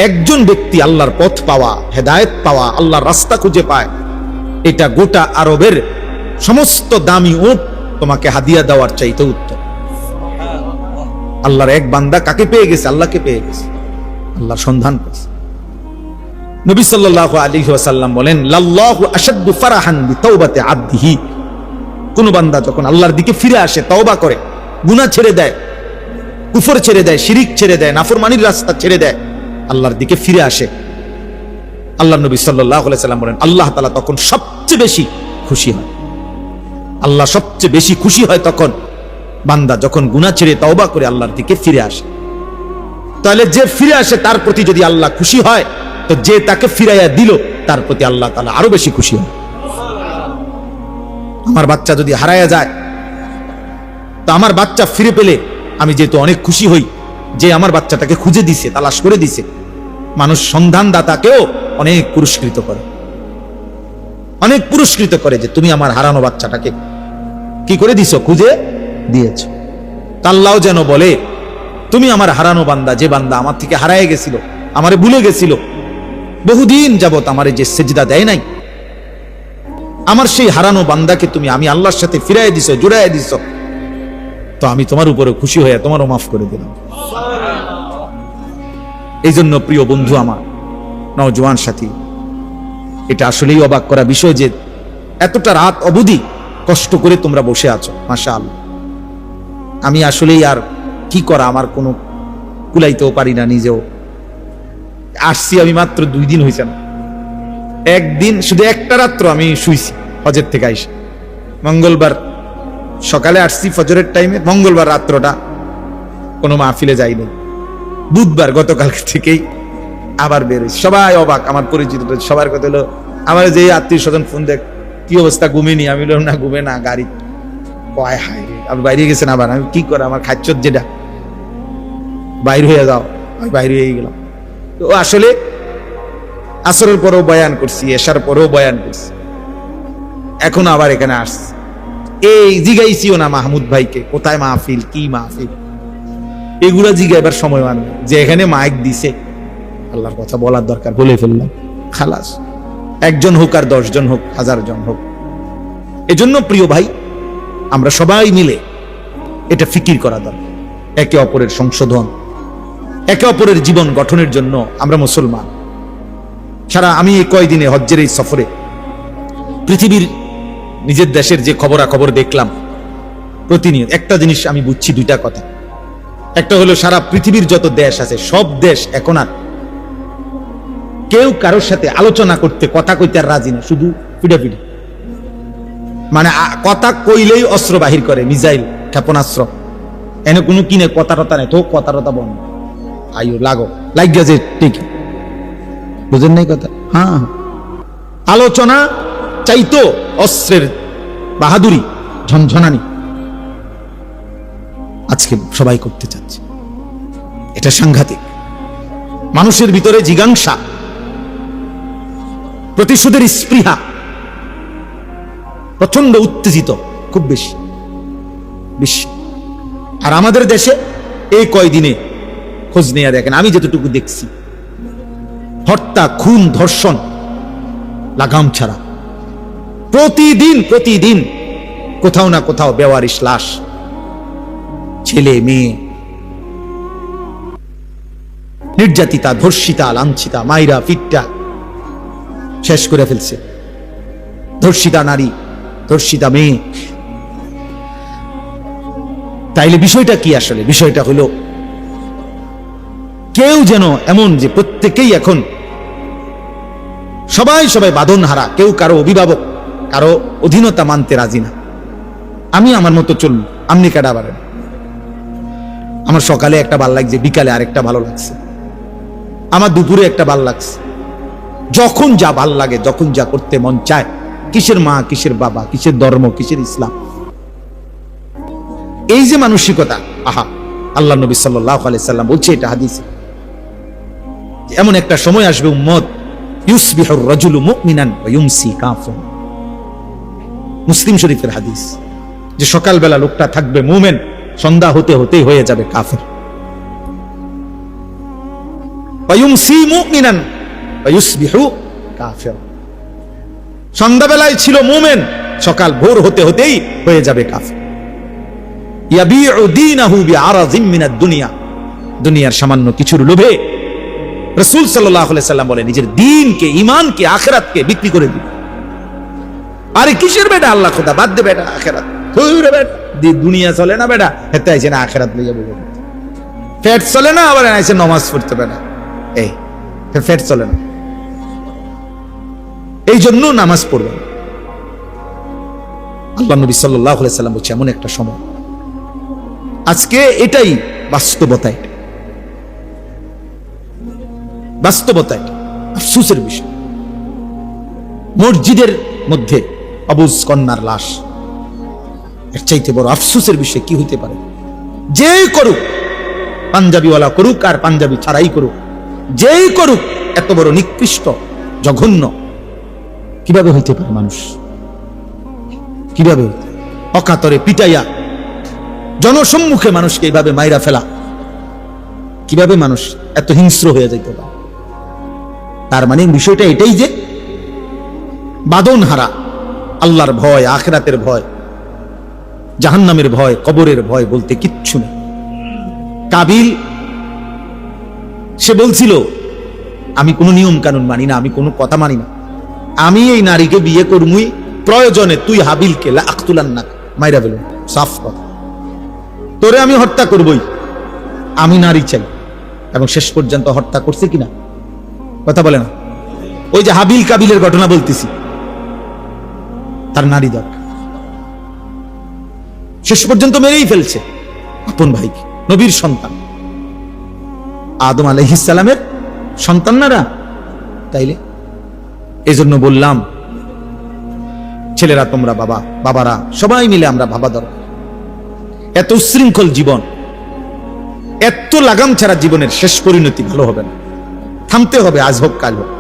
একজন ব্যক্তি আল্লাহর পথ পাওয়া, হেদায়েত পাওয়া, আল্লাহর রাস্তা খুঁজে পায়, এটা গোটা আরবের সমস্ত দামি উট তোমাকে হাদিয়া দেওয়ার চাইতে উত্তম। আল্লাহর এক বান্দা কাকে পেয়ে গেছে? আল্লাহকে পেয়ে গেছে, আল্লাহর সন্ধান করছে। নবী সাল্লাল্লাহু আলাইহি ওয়াসাল্লাম বলেন, লাল্লাহু আশাদ্দু ফারাহান বিতাওবাতি আবদিহি। কোন বান্দা যখন আল্লাহর দিকে ফিরে আসে, তওবা করে, গুনাহ ছেড়ে দেয়, কুফর ছেড়ে দেয়, শিরিক ছেড়ে দেয়, নাফরমানির রাস্তা ছেড়ে দেয়, আল্লাহর দিকে ফিরে আসে, আল্লাহ নবী সাল্লাল্লাহু আলাইহি ওয়াসাল্লাম বলেন আল্লাহ তাআলা তখন সবচেয়ে বেশি খুশি হয়। আল্লাহ সবচেয়ে বেশি খুশি হয় তখন বান্দা যখন গুনাহ ছেড়ে তওবা করে আল্লাহর দিকে ফিরে আসে। তাহলে যে ফিরে আসে তার প্রতি যদি আল্লাহ খুশি হয়, তো যে তাকে ফিরাইয়া দিল তার প্রতি আল্লাহ তাআলা আরো বেশি খুশি হয়। আমার বাচ্চা যদি হারায়া যায়, তো আমার বাচ্চা ফিরে পেলে আমি যেহেতু অনেক খুশি হই, যে আমার বাচ্চাটাকে খুঁজে দিছে, তালাশ করে দিছে। মানুষ সন্ধানদাতাকেও অনেক পুরস্কৃত করে, অনেক পুরস্কৃত করে, যে তুমি আমার হারানো বাচ্চাটাকে কি করে দিছো? খুঁজে দিয়েছ। আল্লাহও যেন বলে, তুমি আমার হারানো বান্দা, যে বান্দা আমার থেকে হারায় গেছিল, আমারে ভুলে গেছিল, বহুদিন যাবত আমারে যে সেজদা দেয় নাই, আমার সেই হারানো বান্দাকে তুমি আমি আল্লাহর সাথে ফিরাই দিছো, জুড়াই দিছো, তো আমি তোমার উপরে খুশি হয়ে তোমারও মাফ করে দিলাম। এই জন্য প্রিয় বন্ধু আমার, নওজোয়ান সাথী, এটা আসলেই অবাক করা বিষয় যে এতটা রাত অবধি কষ্ট করে তোমরা বসে আছো। মাশাআল্লাহ, আমি আসলেই আর কি করা, আমার কোনো কুলাইতেও পারি না নিজেও। আসছি আমি মাত্র 2 দিন হয়েছে না, একদিন শুধু একটা রাত্র আমি শুইছি হজের থেকে আইসা। মঙ্গলবার সকালে আসছি ফজরের টাইমে, মঙ্গলবার রাত্রটা কোনো মাহফিলে যাইনি। বুধবার গতকাল থেকেই আবার বেরোইছি। সবাই অবাক, আমার পরিচিত সবার কথা হলো, আমার যে আত্মীয় স্বজন ফোন দেখ কি অবস্থা, ঘুমিনি? আমি বললাম না ঘুমে না, গাড়ি কয় হায় আপনি বাইরে গেছেন। আবার আমি কি করে, আমার খাচ্ছত যেটা বাইর হয়ে যাও, আমি বাইরে হয়ে গেলাম। তো আসলে আসরের পরেও বয়ান করছি, এশার পরেও বয়ান করছি, এখন আবার এখানে আসছি। এই জিগাইছিও না মাহমুদ ভাইকে কোথায় মাহফিল, কি মাহফিল, এগুলা জিগাইবার সময় আনবে যে এখানে মাইক দিছে, আল্লাহর কথা বলার দরকার, বলে ফেললাম, খালাস। একজন হোক আর 10 জন হোক, 1000 জন হোক। এজন্য প্রিয় ভাই, আমরা সবাই মিলে এটা ফিকির করা দরকার, একে অপরের সংশোধন, একে অপরের জীবন গঠনের জন্য আমরা মুসলমান। সারা আমি এই কয়দিনে হজ্জের এই সফরে পৃথিবীর নিজের দেশের যে খবরাখবর দেখলাম, প্রতিনিয়ত একটা জিনিস আমি বুঝছি, দুইটা কথা। একটা হলো সারা পৃথিবীর যত দেশ আছে, সব দেশ এখন আর কেউ কারোর সাথে আলোচনা করতে, কথা কইতে আর রাজি না, শুধু পিটাপিটি। মানে কথা কইলেই অস্ত্র বাহির করে, মিসাইল, ক্ষেপণাস্ত্র। এনে কোনো কিনে কথা টতা নেই, তো কথা টতা বন্ধ, আইও লাগো লাগিয়া যে, ঠিক বুঝেন নাই কথা? হ্যাঁ, আলোচনা চাইতো অস্ত্রের বাহাদুরি, ঝনঝনানি আজকে সবাই করতে চাচ্ছে। এটা সাংঘাতিক। মানুষের ভিতরে জিজ্ঞাসা, প্রতিশোধের স্পৃহা প্রচন্ড উত্তেজিত, খুব বেশি বেশি। আর আমাদের দেশে এই কয়দিনে খোঁজ নিয়ে দেখেন, আমি যতটুকু দেখছি, হত্যা, খুন, ধর্ষণ লাগাম ছাড়া প্রতিদিন প্রতিদিন কোথাও না কোথাও বেওয়ারিশ লাশ, ছেলে মেয়ে নির্যাতিতা, ধর্ষিতা, লাঞ্ছিতা, মাইরা ফিটটা শেষ করে ফেলছে। ধর্ষিতা নারী, ধর্ষিতা মেয়ে। তাইলে বিষয়টা কি আসলে? বিষয়টা হলো কেউ যেন এমন যে প্রত্যেকেই এখন সবাই সবাই বাঁধন হারা, কেউ কারো অভিভাবক, কারো অধীনতা মানতে রাজি না। আমি আমার মতো চলব, আমনি কাটা পারেন। আমার সকালে একটা ভাল লাগছে, বিকালে আরেকটা ভালো লাগছে, আমার দুপুরে একটা ভাল লাগছে। যখন যা ভাল লাগে, যখন যা করতে মন চায়, কিসের মা, কিসের বাবা, কিসের ধর্ম, কিসের ইসলাম, এই যে মানসিকতা, আহা, আল্লাহ নবী সাল্লাল্লাহু আলাইহি সাল্লাম বলছে, এটা হাদিসে, এমন একটা সময় আসবে উম্মত, ইউসবিহুর রাজুলু মুমিনান ওয়া ইউমসি কাফির। মুসলিম শরীফের হাদিস, যে সকালবেলা লোকটা থাকবে মুমিন, সন্ধ্যা হতে হতেই হয়ে যাবে কাফের। ওয়া ইউমসি মুমিনান ওয়া ইউসবিহু কাফির। সন্ধ্যাবেলায় ছিল মুমিন, সকাল ভোর হতে হতেই হয়ে যাবে কাফের। ইয়াবিউ দীনাহু বিআরাযিম মিনাদ দুনিয়া। দুনিয়ার সামান্য কিছুর লোভে রাসূল সাল্লাল্লাহু আলাইহি সাল্লাম বলে নিজের দ্বীনকে, ঈমানকে, আখিরাতকে বিক্রি করে দিবে। আরে কিসের বেটা আল্লাহ খোদা, বাদ দে বেটা আখিরাত, তুইরে বেটা দুনিয়া চলে না বেটা, হেতে আইছে না আখিরাত লইয়া বলে, পেট চলে না, আবার আইছে নামাজ পড়তে বেটা, এই পেট চলে না, এই জন্য নামাজ পড়বে না। আল্লাহ নবী সাল্লাল্লাহু আলাইহি সাল্লাম বলছে এমন একটা সময় আজকে, এটাই বাস্তবতা, এটা বাস্তবতা, এটা আফসোসের বিষয়। মসজিদের মধ্যে অবুজ কন্যার লাশ, এর চাইতে বড় আফসোসের বিষয় কি হইতে পারে? যেই করুক, পাঞ্জাবিওয়ালা করুক আর পাঞ্জাবি ছাড়াই করুক, যেই করুক, এত বড় নিকৃষ্ট, জঘন্য কিভাবে হইতে পারে? মানুষ কিভাবে অকাতরে পিটাইয়া জনসম্মুখে মানুষকে এইভাবে মাইরা ফেলা, কিভাবে মানুষ এত হিংস্র হয়ে যাইতে পারে? তার মানে বিষয়টা এটাই যে বাঁধন হারা, আল্লাহর ভয়, আখিরাতের ভয়, জাহান্নামের ভয়, কবরের ভয় বলতে কিচ্ছু নেই। কাবিল সে বলছিল, আমি কোনো নিয়ম কানুন মানি না, আমি কোনো কথা মানি না, আমি এই নারীকে বিয়ে করমুই, প্রয়োজনে তুই হাবিলকে লা আখতুলান্নাক, মাইরা ফেলুন, সাফ কথা, তোরে আমি হত্যা করবই, আমি নারী চাই। এবং শেষ পর্যন্ত হত্যা করছে কিনা কথা বলে না? ওই যে হাবিল কাবিলের ঘটনা বলতেছি, তার নারী দরকার। শেষ পর্যন্ত মেরেই ফেলছে আপন ভাইকে, নবীর সন্তান, আদম আলাইহিস সালামের সন্তানরা। তাইলে এজন্য বললাম, ছেলেরা তোমরা, বাবারা সবাই মিলে আমরা ভাবা দরকার। এত উশৃঙ্খল জীবন, এত লাগাম ছাড়া জীবনের শেষ পরিণতি ভালো হবে না। থামতে হবে, আজ হোক কাল হোক,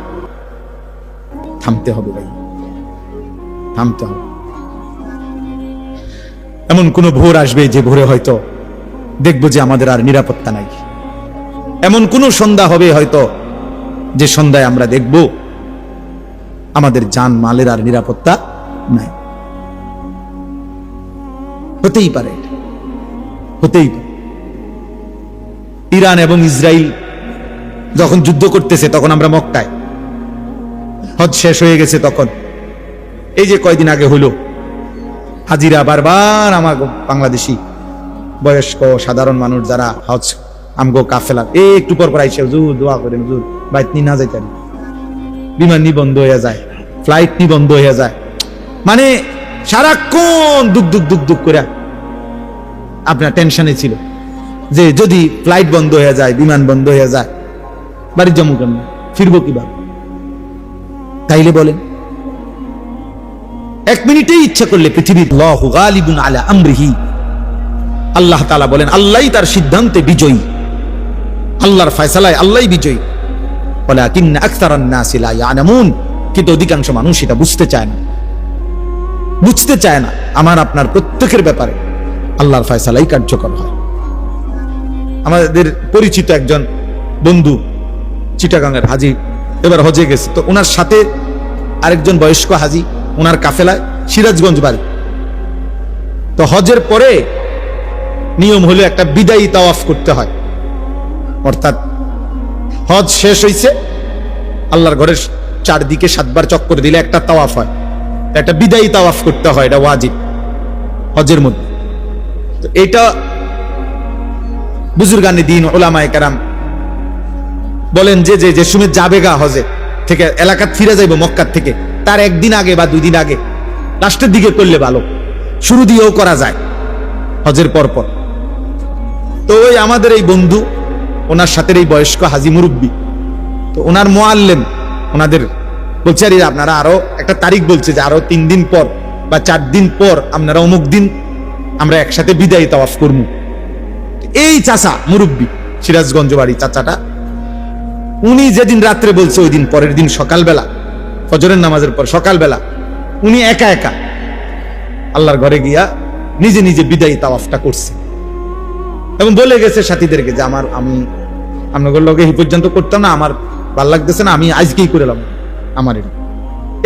থামতে হবে ভাই, থামতে হবে। এমন কোন ভোর আসবে যে ভোরে হয়তো দেখবো যে আমাদের আর নিরাপত্তা নাই। এমন কোন সন্ধ্যা হবে হয়তো যে সন্ধ্যায় আমরা দেখব আমাদের জান মালের আর নিরাপত্তা নাই। হতেই পারে, হতেই পারে। ইরান এবং ইসরায়েল যখন যুদ্ধ করতেছে তখন আমরা মক্কায়, হজ শেষ হয়ে গেছে তখন, এই যে কয়দিন আগে হলো, হাজিরা বারবার আমার বাংলাদেশি বয়স্ক সাধারণ মানুষ যারা হজ আমগো কাফেলা একটু পর পর আইসে, হুজুর দোয়া করেন, হুজুর বাইত নি না যাইতেন, বিমান নি বন্ধ হয়ে যায়, ফ্লাইট নি বন্ধ হয়ে যায়, মানে সারাক্ষণ দুক দুক দুক দুক করে আপনার টেনশনে ছিল যে যদি ফ্লাইট বন্ধ হয়ে যায়, বিমান বন্ধ হয়ে যায়, বাড়ির জম্মু কেমন ফিরবো কিভাবে? তাইলে বলেন, এক মিনিটেই ইচ্ছা করলে পৃথিবীর আল্লাহু গালিবুন আলা আমরিহি, আল্লাহ তাআলা বলেন আল্লাহই তার সিদ্ধান্তে বিজয়ী, আল্লাহর ফয়সালায় আল্লাহই বিজয়ী। ওয়ালাকিন্না আকসারান নাসি লা ইয়ালামুন, কিন্তু অধিকাংশ মানুষ এটা বুঝতে চায় না, বুঝতে চায় না। আমার আপনার প্রত্যেকের ব্যাপারে আল্লাহর ফয়সালাই কার্যকর হয়। আমাদের পরিচিত একজন বন্ধু চিটাগাংয়ের হাজী এবার হজে গেছে, তো ওনার সাথে আরেকজন বয়স্ক হাজী, ওনার কাফেলায় সিরাজগঞ্জ বাড়ি। তো হজের পরে নিয়ম হলো একটা বিদায়ী তাওয়াফ করতে হয়, অর্থাৎ হজ শেষ হইছে, আল্লাহর ঘরের চারদিকে 7 বার চক্কর দিলে একটা তাওয়াফ হয়, একটা বিদায়ী তাওয়াফ করতে হয়, এটা ওয়াজিব হজের মধ্যে। তো এটা বুজুর্গানে দ্বীন উলামায়ে কেরাম বলেন যে যে সময় যাবে গা হজে থেকে এলাকা ফিরে যাইব মক্কার থেকে, তার একদিন আগে বা 2 দিন আগে লাস্টের দিকে করলে ভালো, শুরু দিয়েও করা যায় হজের পর পর। তো ওই আমাদের এই বন্ধু, ওনার সাথে এই বয়স্ক হাজী মুরব্বী, তো ওনার মুআল্লিম ওনাদের বলছে, আরে আপনারা আরো একটা তারিখ বলছে যে আরো 3 দিন পর বা 4 দিন পর আপনারা অমুক দিন আমরা একসাথে বিদায়ী তাওয়াফ করবো। এই চাচা মুরব্বী, সিরাজগঞ্জ বাড়ি চাচাটা, উনি যেদিন রাত্রে বলছে ওই দিন পরের দিন সকালবেলা ফজরের নামাজের পর সকালবেলা উনি একা একা আল্লাহর ঘরে গিয়া নিজে নিজে বিদায়ী তাওয়াফটা করছে এবং বলে গেছে সাথীদেরকে যে আমি আপনাদের লগে এই পর্যন্ত করতাম না, আমার ভালো লাগতেছে না, আমি আজকেই করে এলাম আমার এটা।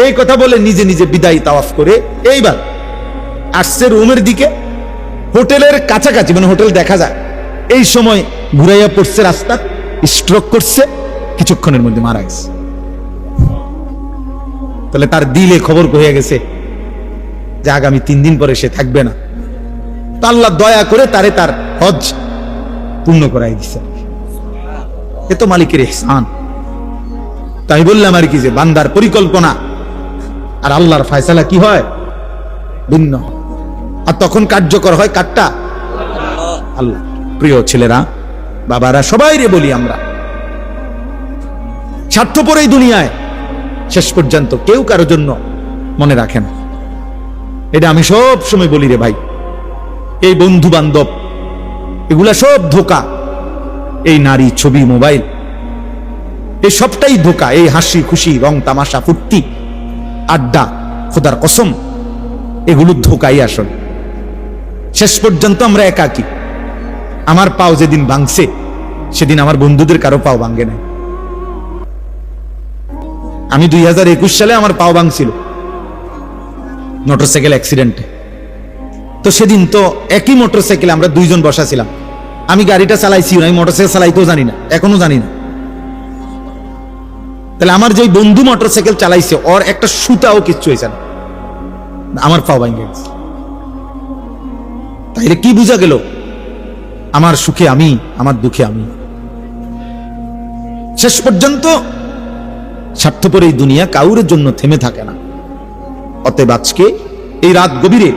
এই কথা বলে নিজে নিজে বিদায়ী তাওয়াফ করে এইবার আসছে রুমের দিকে, হোটেলের কাছাকাছি, মানে হোটেল দেখা যায়, এই সময় ঘুরাইয়া পড়ছে রাস্তা, স্ট্রোক করছে, কিছুক্ষণের মধ্যে মারা গেছে। তাহলে তার দিলে খবর হয়ে গেছে যে আগামী 3 দিন পরে সে থাকবে না। তো আল্লাহ দয়া করে তারে তার হজ পূর্ণ করাই দিচ্ছে। এ তো মালিকের ইহসান। তাই বললাম আর কি, যে বান্দার পরিকল্পনা আর আল্লাহর ফয়সালা কি হয় ভিন্ন, আর তখন কার্যকর হয় কারটা? আল্লাহ। প্রিয় ছেলেরা, বাবারা, সবাই রে বলি, আমরা স্বার্থপর এই দুনিয়ায় শেষ পর্যন্ত কেউ কারোর জন্য মনে রাখে না। এটা আমি সব সময় বলি রে ভাই, এই বন্ধু বান্ধব এগুলা সব ধোকা, এই নারী, ছবি, মোবাইল, এই সবটাই ধোকা। এই হাসি খুশি, রং তামাশা, ফুর্তি, আড্ডা, খোদার কসম, এগুলো ধোকাই আসল। শেষ পর্যন্ত আমরা একাকী। আমার পাও যেদিন ভাঙছে সেদিন আমার বন্ধুদের কারো পাও ভাঙে নাই। আমি 2021 সালে আমার পাও ভাঙছিল মোটরসাইকেল অ্যাক্সিডেন্টে। তো সেদিন তো একই মোটরসাইকেলে আমরা 2 জন বসা ছিলাম। আমি গাড়িটা চালাইছি, আমি মোটরসাইকেল চালাইতেও জানি না, এখনো জানি না। তাহলে আমার যে বন্ধু মোটরসাইকেল চালাইছে, ওর একটা সুতাও কিচ্ছু হয়েছে না, আমার পাও ভাঙে গেছে। তাইলে কি বুঝা গেল? আমার সুখে আমি, আমার দুঃখে আমি। শেষ পর্যন্ত স্বার্থপর এই দুনিয়া কাউরের জন্য থেমে থাকে না। অতএব আজকে এই রাত গভীরে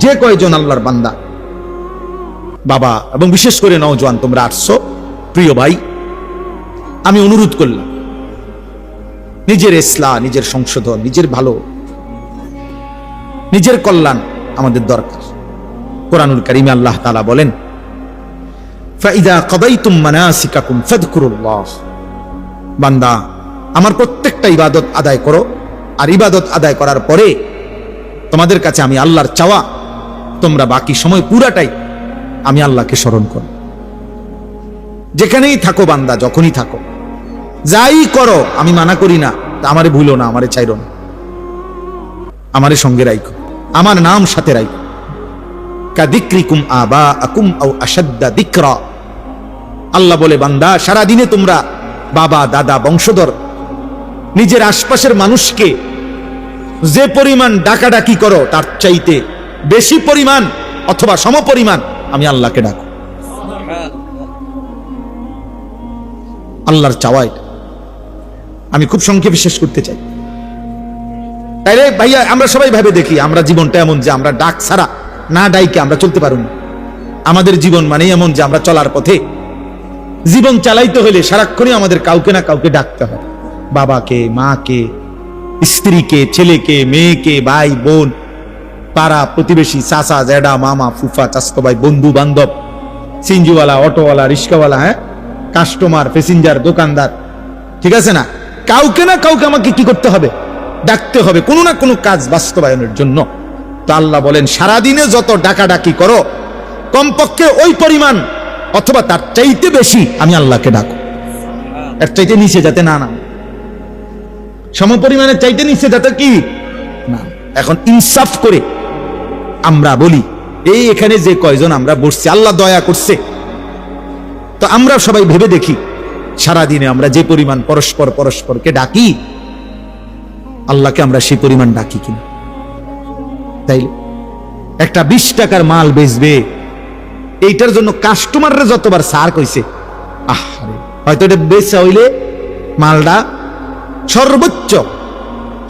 যে কয়জন আল্লাহর বান্দা বাবা এবং বিশেষ করে নওজোয়ান তোমরা আসছো, প্রিয় ভাই, আমি অনুরোধ করলাম নিজের ইসলাহ, নিজের সংশোধন, নিজের ভালো, নিজের কল্যাণ আমাদের দরকার। কোরআনুল কারীমে আল্লাহ তাআলা বলেন, ফাইদা কাদাইতুম মানাসিকাকুম ফাযকুরুল্লাহ, বান্দা আমার প্রত্যেকটা ইবাদত আদায় করো, আর ইবাদত আদায় করার পরে তোমাদের কাছে আমি আল্লাহর চাওয়া তোমরা বাকি সময় পুরাটাই আমি আল্লাহকে স্মরণ করো। যেখানেই থাকো বান্দা, যখনই থাকো, যাই করো, আমি মানা করি না আমারে ভুলো না, আমারে চাইরো না, আমারে সঙ্গে রাখো, আমার নাম সাথে রাখো। কাযিকরিকুম আবাআকুম আও আশাদ্দা যিকরা, আল্লাহ বলে বান্দা সারা দিনে তোমরা বাবা দাদা বংশধর নিজের আশপাশের মানুষকে যে পরিমাণ ডাকাডাকি করো তার চাইতে বেশি পরিমাণ অথবা সমপরিমাণ আমি আল্লাহকে ডাকো। আল্লাহর চাওয়া এটা। আমি খুব সংক্ষেপে শেষ করতে চাই। তাইলে ভাইয়া আমরা সবাই ভাবে দেখি, আমরা জীবনটা এমন যে আমরা ডাক ছাড়া না ডাইকে আমরা চলতে পারব না। আমাদের জীবন মানে এমন যে আমরা চলার পথে জীবন চালাইতে হলে সারাক্ষণই আমাদের কাউকে না কাউকে ডাকতে হয়, বাবাকে, মাকে, স্ত্রীকে, ছেলেকে, মেয়েকে, ভাই বোন, পাড়া প্রতিবেশী, চাচা জ্যাডা, মামা ফুফা, চাচতো ভাই, বন্ধু বান্ধব, সিনজিওয়ালা, অটোওয়ালা, রিক্সাওয়ালা, হ্যাঁ, কাস্টমার, প্যাসেঞ্জার, দোকানদার, ঠিক আছে না? কাউকে না কাউকে আমাকে কি করতে হবে? ডাকতে হবে কোনো না কোনো কাজ বাস্তবায়নের জন্য। তো আল্লাহ বলেন সারাদিনে যত ডাকাডাকি করো কমপক্ষে ওই পরিমাণ অথবা তার চাইতে বেশি আমি আল্লাহকে ডাকো। এর চাইতে নিচে যাতে না নাম, সমপরিমাণের চাইতে নিচে যাতে কি না। এখন ইনসাফ করে আমরা বলি, এই এখানে যে কয়জন আমরা বসছি আল্লাহ দয়া করছে, তো আমরা সবাই ভেবে দেখি সারাদিনে আমরা যে পরিমাণ পরস্পরকে ডাকি আল্লাহকে আমরা সেই পরিমাণ ডাকি কিনা। তাই একটা 20 টাকার মাল বেচবে, এইটার জন্য কাস্টমাররা যতবার সার কইছে, আহারে হয়তো এটা বেচা হইলে মালটা সর্বোচ্চ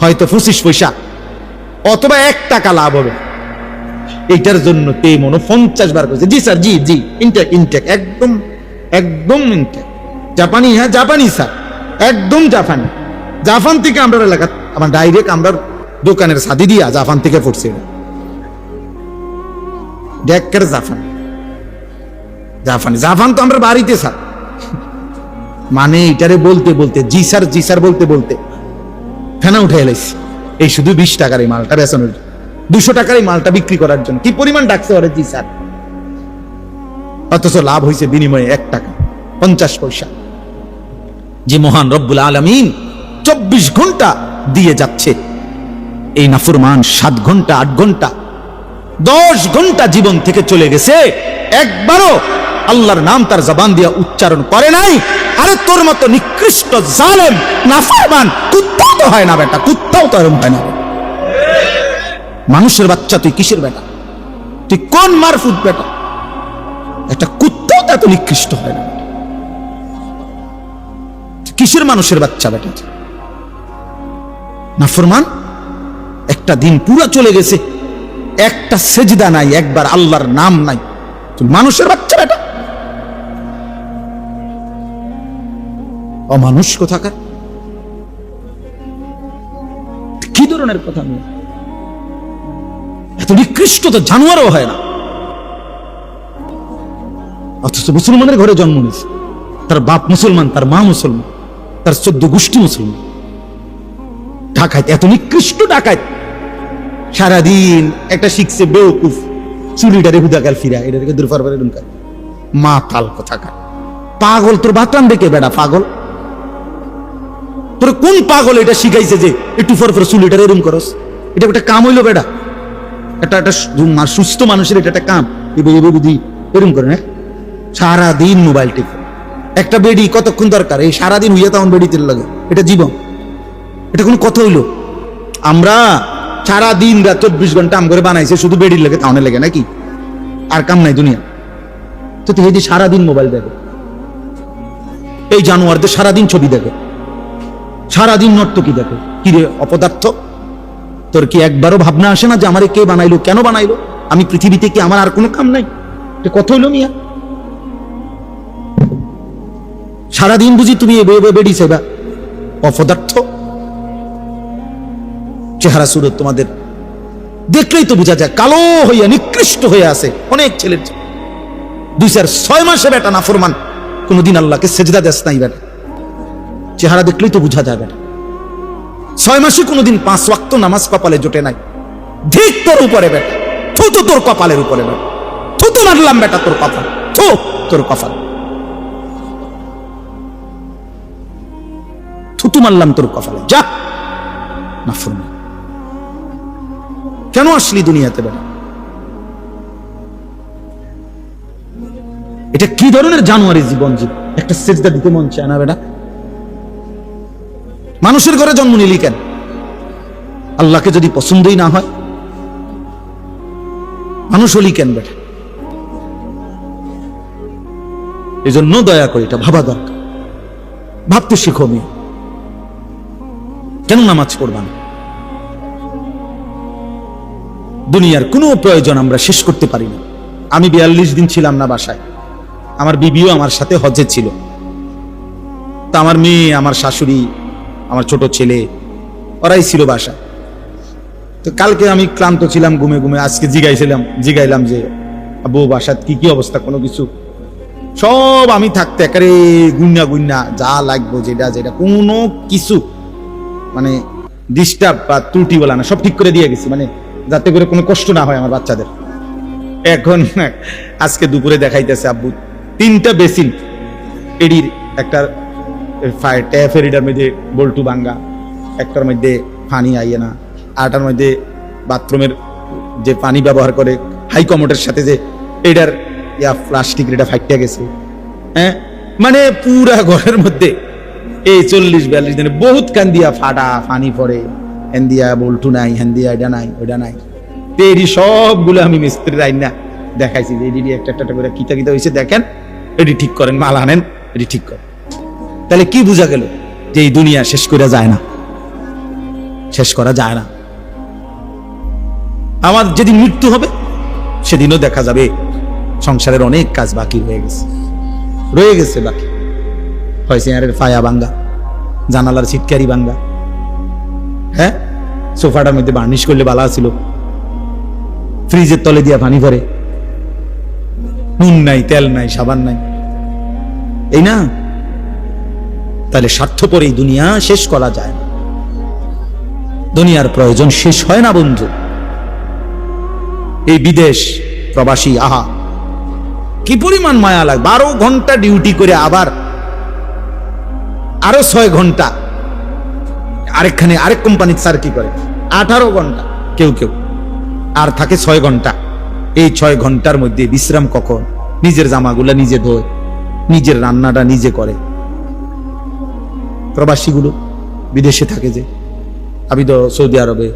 হয়তো 25 পয়সা অথবা 1 টাকা লাভ হবে, এইটার জন্য তে মনে 50 বার কইছে, জি স্যার, জি জি, ইনটেক একদম একদম ইনটেক, জাপানি, হ্যাঁ জাপানি স্যার, একদম জাপানি। জাপান থেকে আমরা এলাকা আমার ডাইরেক্ট আমরা দোকানের সাদি দিয়া জাপান থেকে পড়ছে, ডেকের জাপান, জাপান তো আমরা বাড়িতে স্যার, মানে এটারে বলতে বলতে জি স্যার বলতে বলতে ফেনা উঠে এলাইছি। এই শুধু 20 টাকার এই মালটা বেচানোর জন্য, 200 টাকার এই মালটা বিক্রি করার জন্য কি পরিমাণ ডাকছে ওরে জি স্যার, অথচ লাভ হয়েছে বিনিময়ে 1 টাকা 50 পয়সা। যে মহান রব্বুল আলামিন 24 ঘন্টা দিয়ে যাচ্ছে, এই নাফরমান 7 ঘন্টা 8 ঘন্টা 10 ঘন্টা জীবন থেকে চলে গেছে, একবারও আল্লাহর নাম তার জবান দিয়ে উচ্চারণ করে নাই। আরে তোর মতো নিকৃষ্ট জালেম নাফরমান কুত্তাও তো হয় না বেটা, কুত্তাও তো এরকম হয় না। মানুষের বাচ্চা তুই কিসের বেটা? তুই কোন মারফুত বেটা? একটা কুত্তাও তো এত নিকৃষ্ট হয় না, কিসের মানুষের বাচ্চা বেটা? নাফরমান একটা দিন পুরো চলে গেছে, একটা সেজদা নাই, একবার আল্লাহর নাম নাই, তুই মানুষের বাচ্চা বেটা, অমানুষ কোথাকার। কি ধরনের কথা? এত নিকৃষ্ট তো জানোয়ারও হয় না, অথচ মুসলমানের ঘরে জন্ম নিয়েছে, তার বাপ মুসলমান, তার মা মুসলমান, তার 14 গোষ্ঠী মুসলমান। ডাকাত, এত নিকৃষ্ট ডাকাত, সারাদিন একটা শিখছে বেওকুফ, চুলিটারে হুদাকাল ফিরা, এটা থেকে দূর পারবে এরকম মাতাল কোথাকার। পাগল তোর বাতান দেখে বেড়া, পাগল তোর কোন পাগল এটা শিখাইছে যে একটু ফর চুলিটারে এরকম করস? এটা একটা কাম হইলো বেড়া, একটা সুস্থ মানুষের এটা একটা কাম, বুদ্ধি এরকম করে না? সারাদিন মোবাইল টিপ, একটা বেডি কতক্ষণ দরকার? এই সারাদিন হইয়া তখন বেডি তেল লাগে, এটা জীবন? এটা কোন কথা হইলো? আমরা সারাদিন রাত 24 ঘন্টা আম করে বানাইছে শুধু বেডির লাগে, তাহলে লাগে নাকি? আর কাম নাই দুনিয়া। তো এই সারাদিন মোবাইল দেখে, এই জানোয়ারদের সারাদিন ছবি দেখে, সারাদিন নর্তকী দেখো। কি রে অপদার্থ, তোর কি একবারও ভাবনা আসে না যে আমারে কে বানাইলো, কেন বানাইলো? আমি পৃথিবীতে কি আমার আর কোনো কাম নাই? এটা কত হইলো মিয়া? সারাদিন বুঝি তুমি বেড়ি সেবা? অপদার্থ। চেহারা সুরত তোমাদের দেখলেই তো বোঝা যায় কালো হইয়া নিকৃষ্ট হয়ে আছে অনেক ছেলের। 2-6 মাসে বেটা নাফরমান, কোনদিন আল্লাহকে সেজদা দেশ নাই বেটা। চেহারা দেখলেই তো বোঝা যায় বেটা। 6 মাসে কোনদিন 5 ওয়াক্ত নামাজ কপালে জোটে নাই। ঠিক তোর উপরে বেটা, থুতু তোর কপালের উপরে বেটা, থুতু মারলাম বেটা তোর কপাল, থু তোর কপাল, থুতু মারলাম তোর কপালে, যা নাফরমান। কেন আসলি দুনিয়াতে বেটা? এটা কি ধরনের জানোয়ারি জীবন? একটা সেজদা দিতে মন চায় না বেটা? মানুষের ঘরে জন্ম নিলি কেন? আল্লাহকে যদি পছন্দই না হয় মানুষ হলি কেন বেটা? এই জন্য দয়া করে এটা ভাবা দরকার। ভাবতে শিখো মেয়ে, কেন নামাজ পড়বা না? দুনিয়ার কোনো প্রয়োজন আমরা শেষ করতে পারি না। আমি 42 দিন ছিলাম না বাসায়, আমার বিবিও আমার সাথে হজে ছিল। তা আমার মেয়ে, আমার শাশুড়ি, আমার ছোট ছেলে, ওরাই ছিল বাসায়। তো কালকে আমি ক্লান্ত ছিলাম ঘুমে ঘুমে, আজকে জিগাইলাম যে আব্বু বাসাত কি কি অবস্থা, কোনো কিছু? সব আমি থাকতে একেবারে গুন্না যা লাগবো যেটা যেটা কোনো কিছু মানে ডিস্টার্ব বা ত্রুটি বলা না, সব ঠিক করে দিয়ে গেছি, মানে যাতে করে কোনো কষ্ট না হয় আমার বাচ্চাদের। এখন আজকে দুপুরে দেখাইতেছে আব্বু 3টা বেসিন, এডির একটা ট্যাপের এটার মধ্যে বল্টু ভাঙ্গা, একটার মধ্যে পানি আইয়ে না, আরটার মধ্যে বাথরুমের যে পানি ব্যবহার করে হাই কমোডের সাথে যে এটার প্লাস্টিকের এটা ফাইটে গেছে। হ্যাঁ, মানে পুরা ঘরের মধ্যে এই 40-42 দিনে বহুত কান্দিয়া ফাটা পানি পড়ে, হেন্দিয়া বল্টু নাই, হেন্দিয়া এটা নাই, ওইটা নাই। এডি সবগুলো আমি মিস্ত্রির আইনা দেখাইছি যে এডি একটা করে কিতা হয়েছে দেখেন, এডি ঠিক করেন, মাল আনেন, এডি ঠিক করেন। তাহলে কি বোঝা গেল? যে এই দুনিয়া শেষ করা যায় না, শেষ করা যায় না। আমার যেদিন মৃত্যু হবে সেদিনও দেখা যাবে সংসারের অনেক কাজ বাকি রয়ে গেছে বাকি। হয় চেয়ারের ফায়া ভাঙ্গা, জানালার ছিটকারি ভাঙ্গা, হ্যাঁ, সোফাটার মধ্যে বার্নিশ করলে বালা ছিল, ফ্রিজের তলে দিয়া পানি ভরে, নুন নাই, তেল নাই, সাবান নাই, এই না? তাহলে স্বার্থপর এই দুনিয়া শেষ করা যায় না। দুনিয়ার প্রয়োজন শেষ হয় না বন্ধু। এই বিদেশ প্রবাসী, আহা কি পরিমাণ মায়া লাগে। 12 ঘন্টা ডিউটি করে আবার আরো 6 ঘন্টা আরেকখানে আরেক কোম্পানির স্যার কি করে 18 ঘন্টা, কেউ আর থাকে 6 ঘন্টা। এই 6 ঘন্টার মধ্যে বিশ্রাম কখন? নিজের জামাগুলা নিজে ধোয়, নিজের রান্নাটা নিজে করে। প্রবাসীগুলো বিদেশে থাকে যে, আমি তো সৌদি আরবে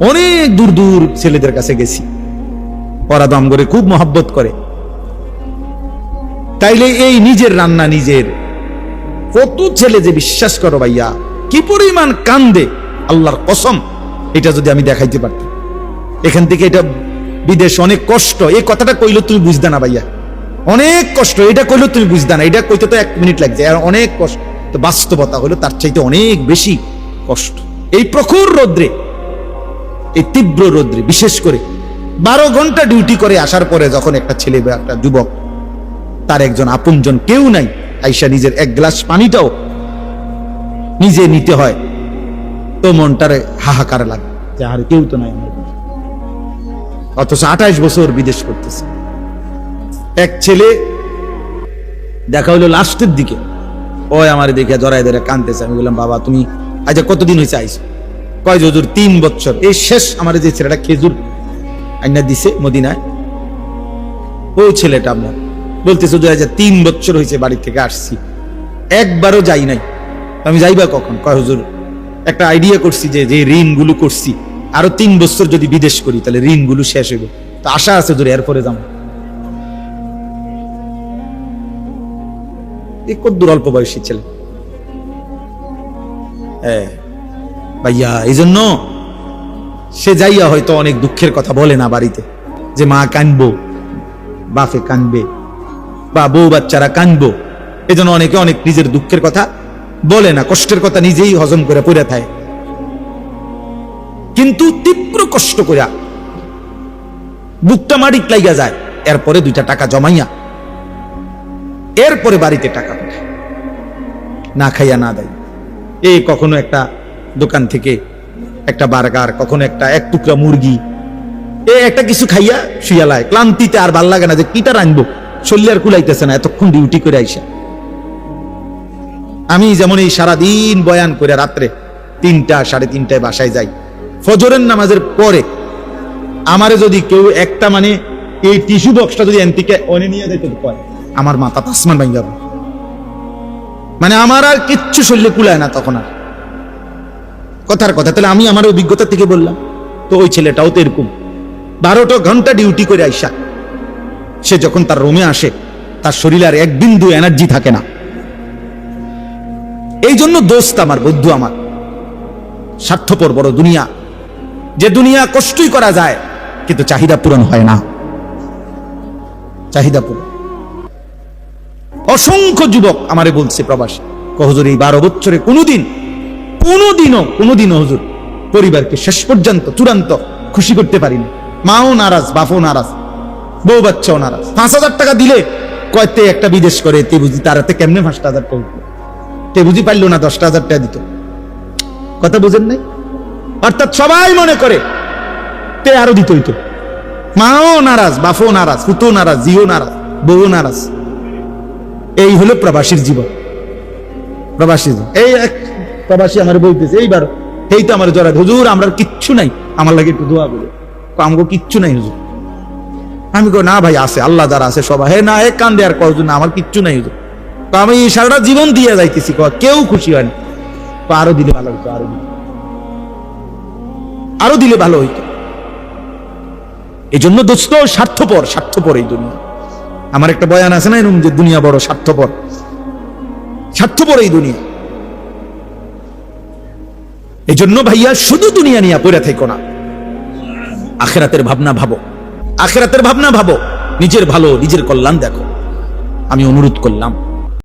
অনেক দূর দূর ছেলেদের কাছে গেছি, ওরা দাম করে খুব মহব্বত করে। তাইলে এই নিজের রান্না নিজের, কত ছেলে যে বিশ্বাস করো ভাইয়া কি পরিমাণ কান্দে, আল্লাহর কসম। এটা যদি আমি দেখাইতে পারতাম। এখান থেকে এটা বিদেশ অনেক কষ্ট, এই কথাটা কইলে তুমি বুঝদা না ভাইয়া, অনেক কষ্ট। এটা কইলে তুমি বুঝদা না, এটা কইতে তো 1 মিনিট লাগছে, আর অনেক কষ্ট। তো বাস্তবতা হলো তার চাইতে অনেক বেশি কষ্ট। এই প্রখর রৌদ্রে, এই তীব্র রৌদ্রে, বিশেষ করে 12 ঘন্টা ডিউটি করে আসার পরে যখন একটা ছেলে বা একটা যুবক, তার একজন আপনজন কেউ নাই, আইসা নিজের 1 গ্লাস পানিটাও নিজে নিতে হয়, তো মনটারে হাহাকার লাগে যে আর কেউ তো নাই আমার। অথচ 28 বছর বিদেশ করতেছে। এক ছেলে দেখা হইলো লাস্টের দিকে, ওই আমার দেখে জড়াই ধরে কাঁদতেছে। আমি বললাম, বাবা তুমি আচ্ছা কতদিন হয়েছে আইসো? কয় হুজুর 3 বছর। এই শেষ আমার যে ছেলেটা খেজুর আইনা দিছে মদিনায়, ওই ছেলেটা আপনার বলতেছে যে 3 বছর হয়েছে বাড়ি থেকে আসছি, একবারও যাই নাই। আমি যাইবা কখন? কয় হুজুর একটা আইডিয়া করছি যে ঋণগুলো করছি, আরো 3 বছর যদি বিদেশ করি তাহলে ঋণগুলো শেষ হইব, তো আশা আছে ধরে এরপরে যাবো। এই কদ্দুর অল্প বয়সী ছেলে, ভাইয়া এই জন্য সে যাইয়া হয়তো অনেক দুঃখের কথা বলে না বাড়িতে, যে মা কানবো, বাপে কানবে, বা বউ বাচ্চারা কানবো। এজন্য অনেকে অনেক নিজের দুঃখের কথা বলে না, কষ্টের কথা নিজেই হজম করে পড়ে থাকে। কিন্তু তীব্র কষ্ট করিয়া বুকটা মাটিত লাইগা যায়, এরপরে 2টা টাকা জমাইয়া এরপরে বাড়িতে টাকা পাঠায়, না খাইয়া না দেয়। এই কখনো একটা দোকান থেকে একটা বার্গার, কখনো এক টুকরা মুরগি, একটা কিছু খাইয়া শুয়ালায়, ক্লান্তিতে আর ভাল লাগে না যে কিটা রাখবো, শরীর আর কুলাইতেছে না, এতক্ষণ ডিউটি করে আইসা। আমি যেমন এই সারাদিন বয়ান করে রাত্রে 3টা 3:30টায় বাসায় যাই, ফজরের নামাজের পরে আমারে যদি কেউ একটা এই টিস্যু বক্সটা যদি এনতিকে অনে নিয়ে যেতে পারে, আমার মাথা আসমান ভাঙ যাবে। আমার আর কিচ্ছু শরীরে কুলায় না তখন আর। কথার কথা, তাহলে আমি আমার অভিজ্ঞতা থেকে বললাম। তো ওই ছেলেটাও তো এরকম 12টা ঘন্টা ডিউটি করে আইসা সে যখন তার রুমে আসে, তার শরীরে আর 1 বিন্দু এনার্জি থাকে না। এই জন্য দোস্ত আমার, বন্ধু আমার, স্বার্থপর বড় দুনিয়া, যে দুনিয়া কষ্টই করা যায় কিন্তু চাহিদা পূরণ হয় না। চাহিদা পূরণ। অসংখ্য যুবক আমারে বলছে প্রবাসী, হুজুর এই 12 বছরে কোনোদিনও হুজুর পরিবারকে শেষ পর্যন্ত চূড়ান্ত খুশি করতে পারিনি। মাও নারাজ, বাপও নারাজ, বউ বাচ্চাও নারাজ। 5,000 টাকা দিলে কয়তে একটা বিদেশ করে, তে বুঝি তারাতে কেমনে 5,000 টাকা উঠলো, তে বুঝি পারলো না 10,000 টাকা দিত। কথা বুঝেন নাই? অর্থাৎ সবাই মনে করে তে আরো দিত হইতো। মাও নারাজ, বাপও নারাজ, পুতো নারাজ, জিও নারাজ, বউ নারাজ। এই হলো প্রবাসীর জীবন। প্রবাসী এই এক প্রবাসী আমার বলতেছে এইবার, এই তো আমার জড়া, হুজুর আমরা কিচ্ছু নাই, আমার লাগে একটু দোয়া বলে। আমগো কিচ্ছু নাই হুজুর। আমি কই না ভাই আছে, আল্লাহ যারা আছে সবাই। হে না, এক কান্দে আর কয় না আমার কিচ্ছু নাই হুজুর। তো আমি সারাটা জীবন দিয়ে যাইতেছি, কেউ খুশি হয় না। তো আরো দিলে ভালো হইতো, আরো দিলে ভালো হইতো। এই জন্য দোস্ত স্বার্থপর এই দুনিয়া। আমার একটা বয়ান আছে না এরকম, যে দুনিয়া বড় স্বার্থপর এই দুনিয়া। এই জন্য ভাইয়া শুধু দুনিয়া নিয়ে পড়ে থেকো না, আখিরাতের ভাবনা ভাবো, নিজের ভালো, নিজের কল্যাণ দেখো। আমি অনুরোধ করলাম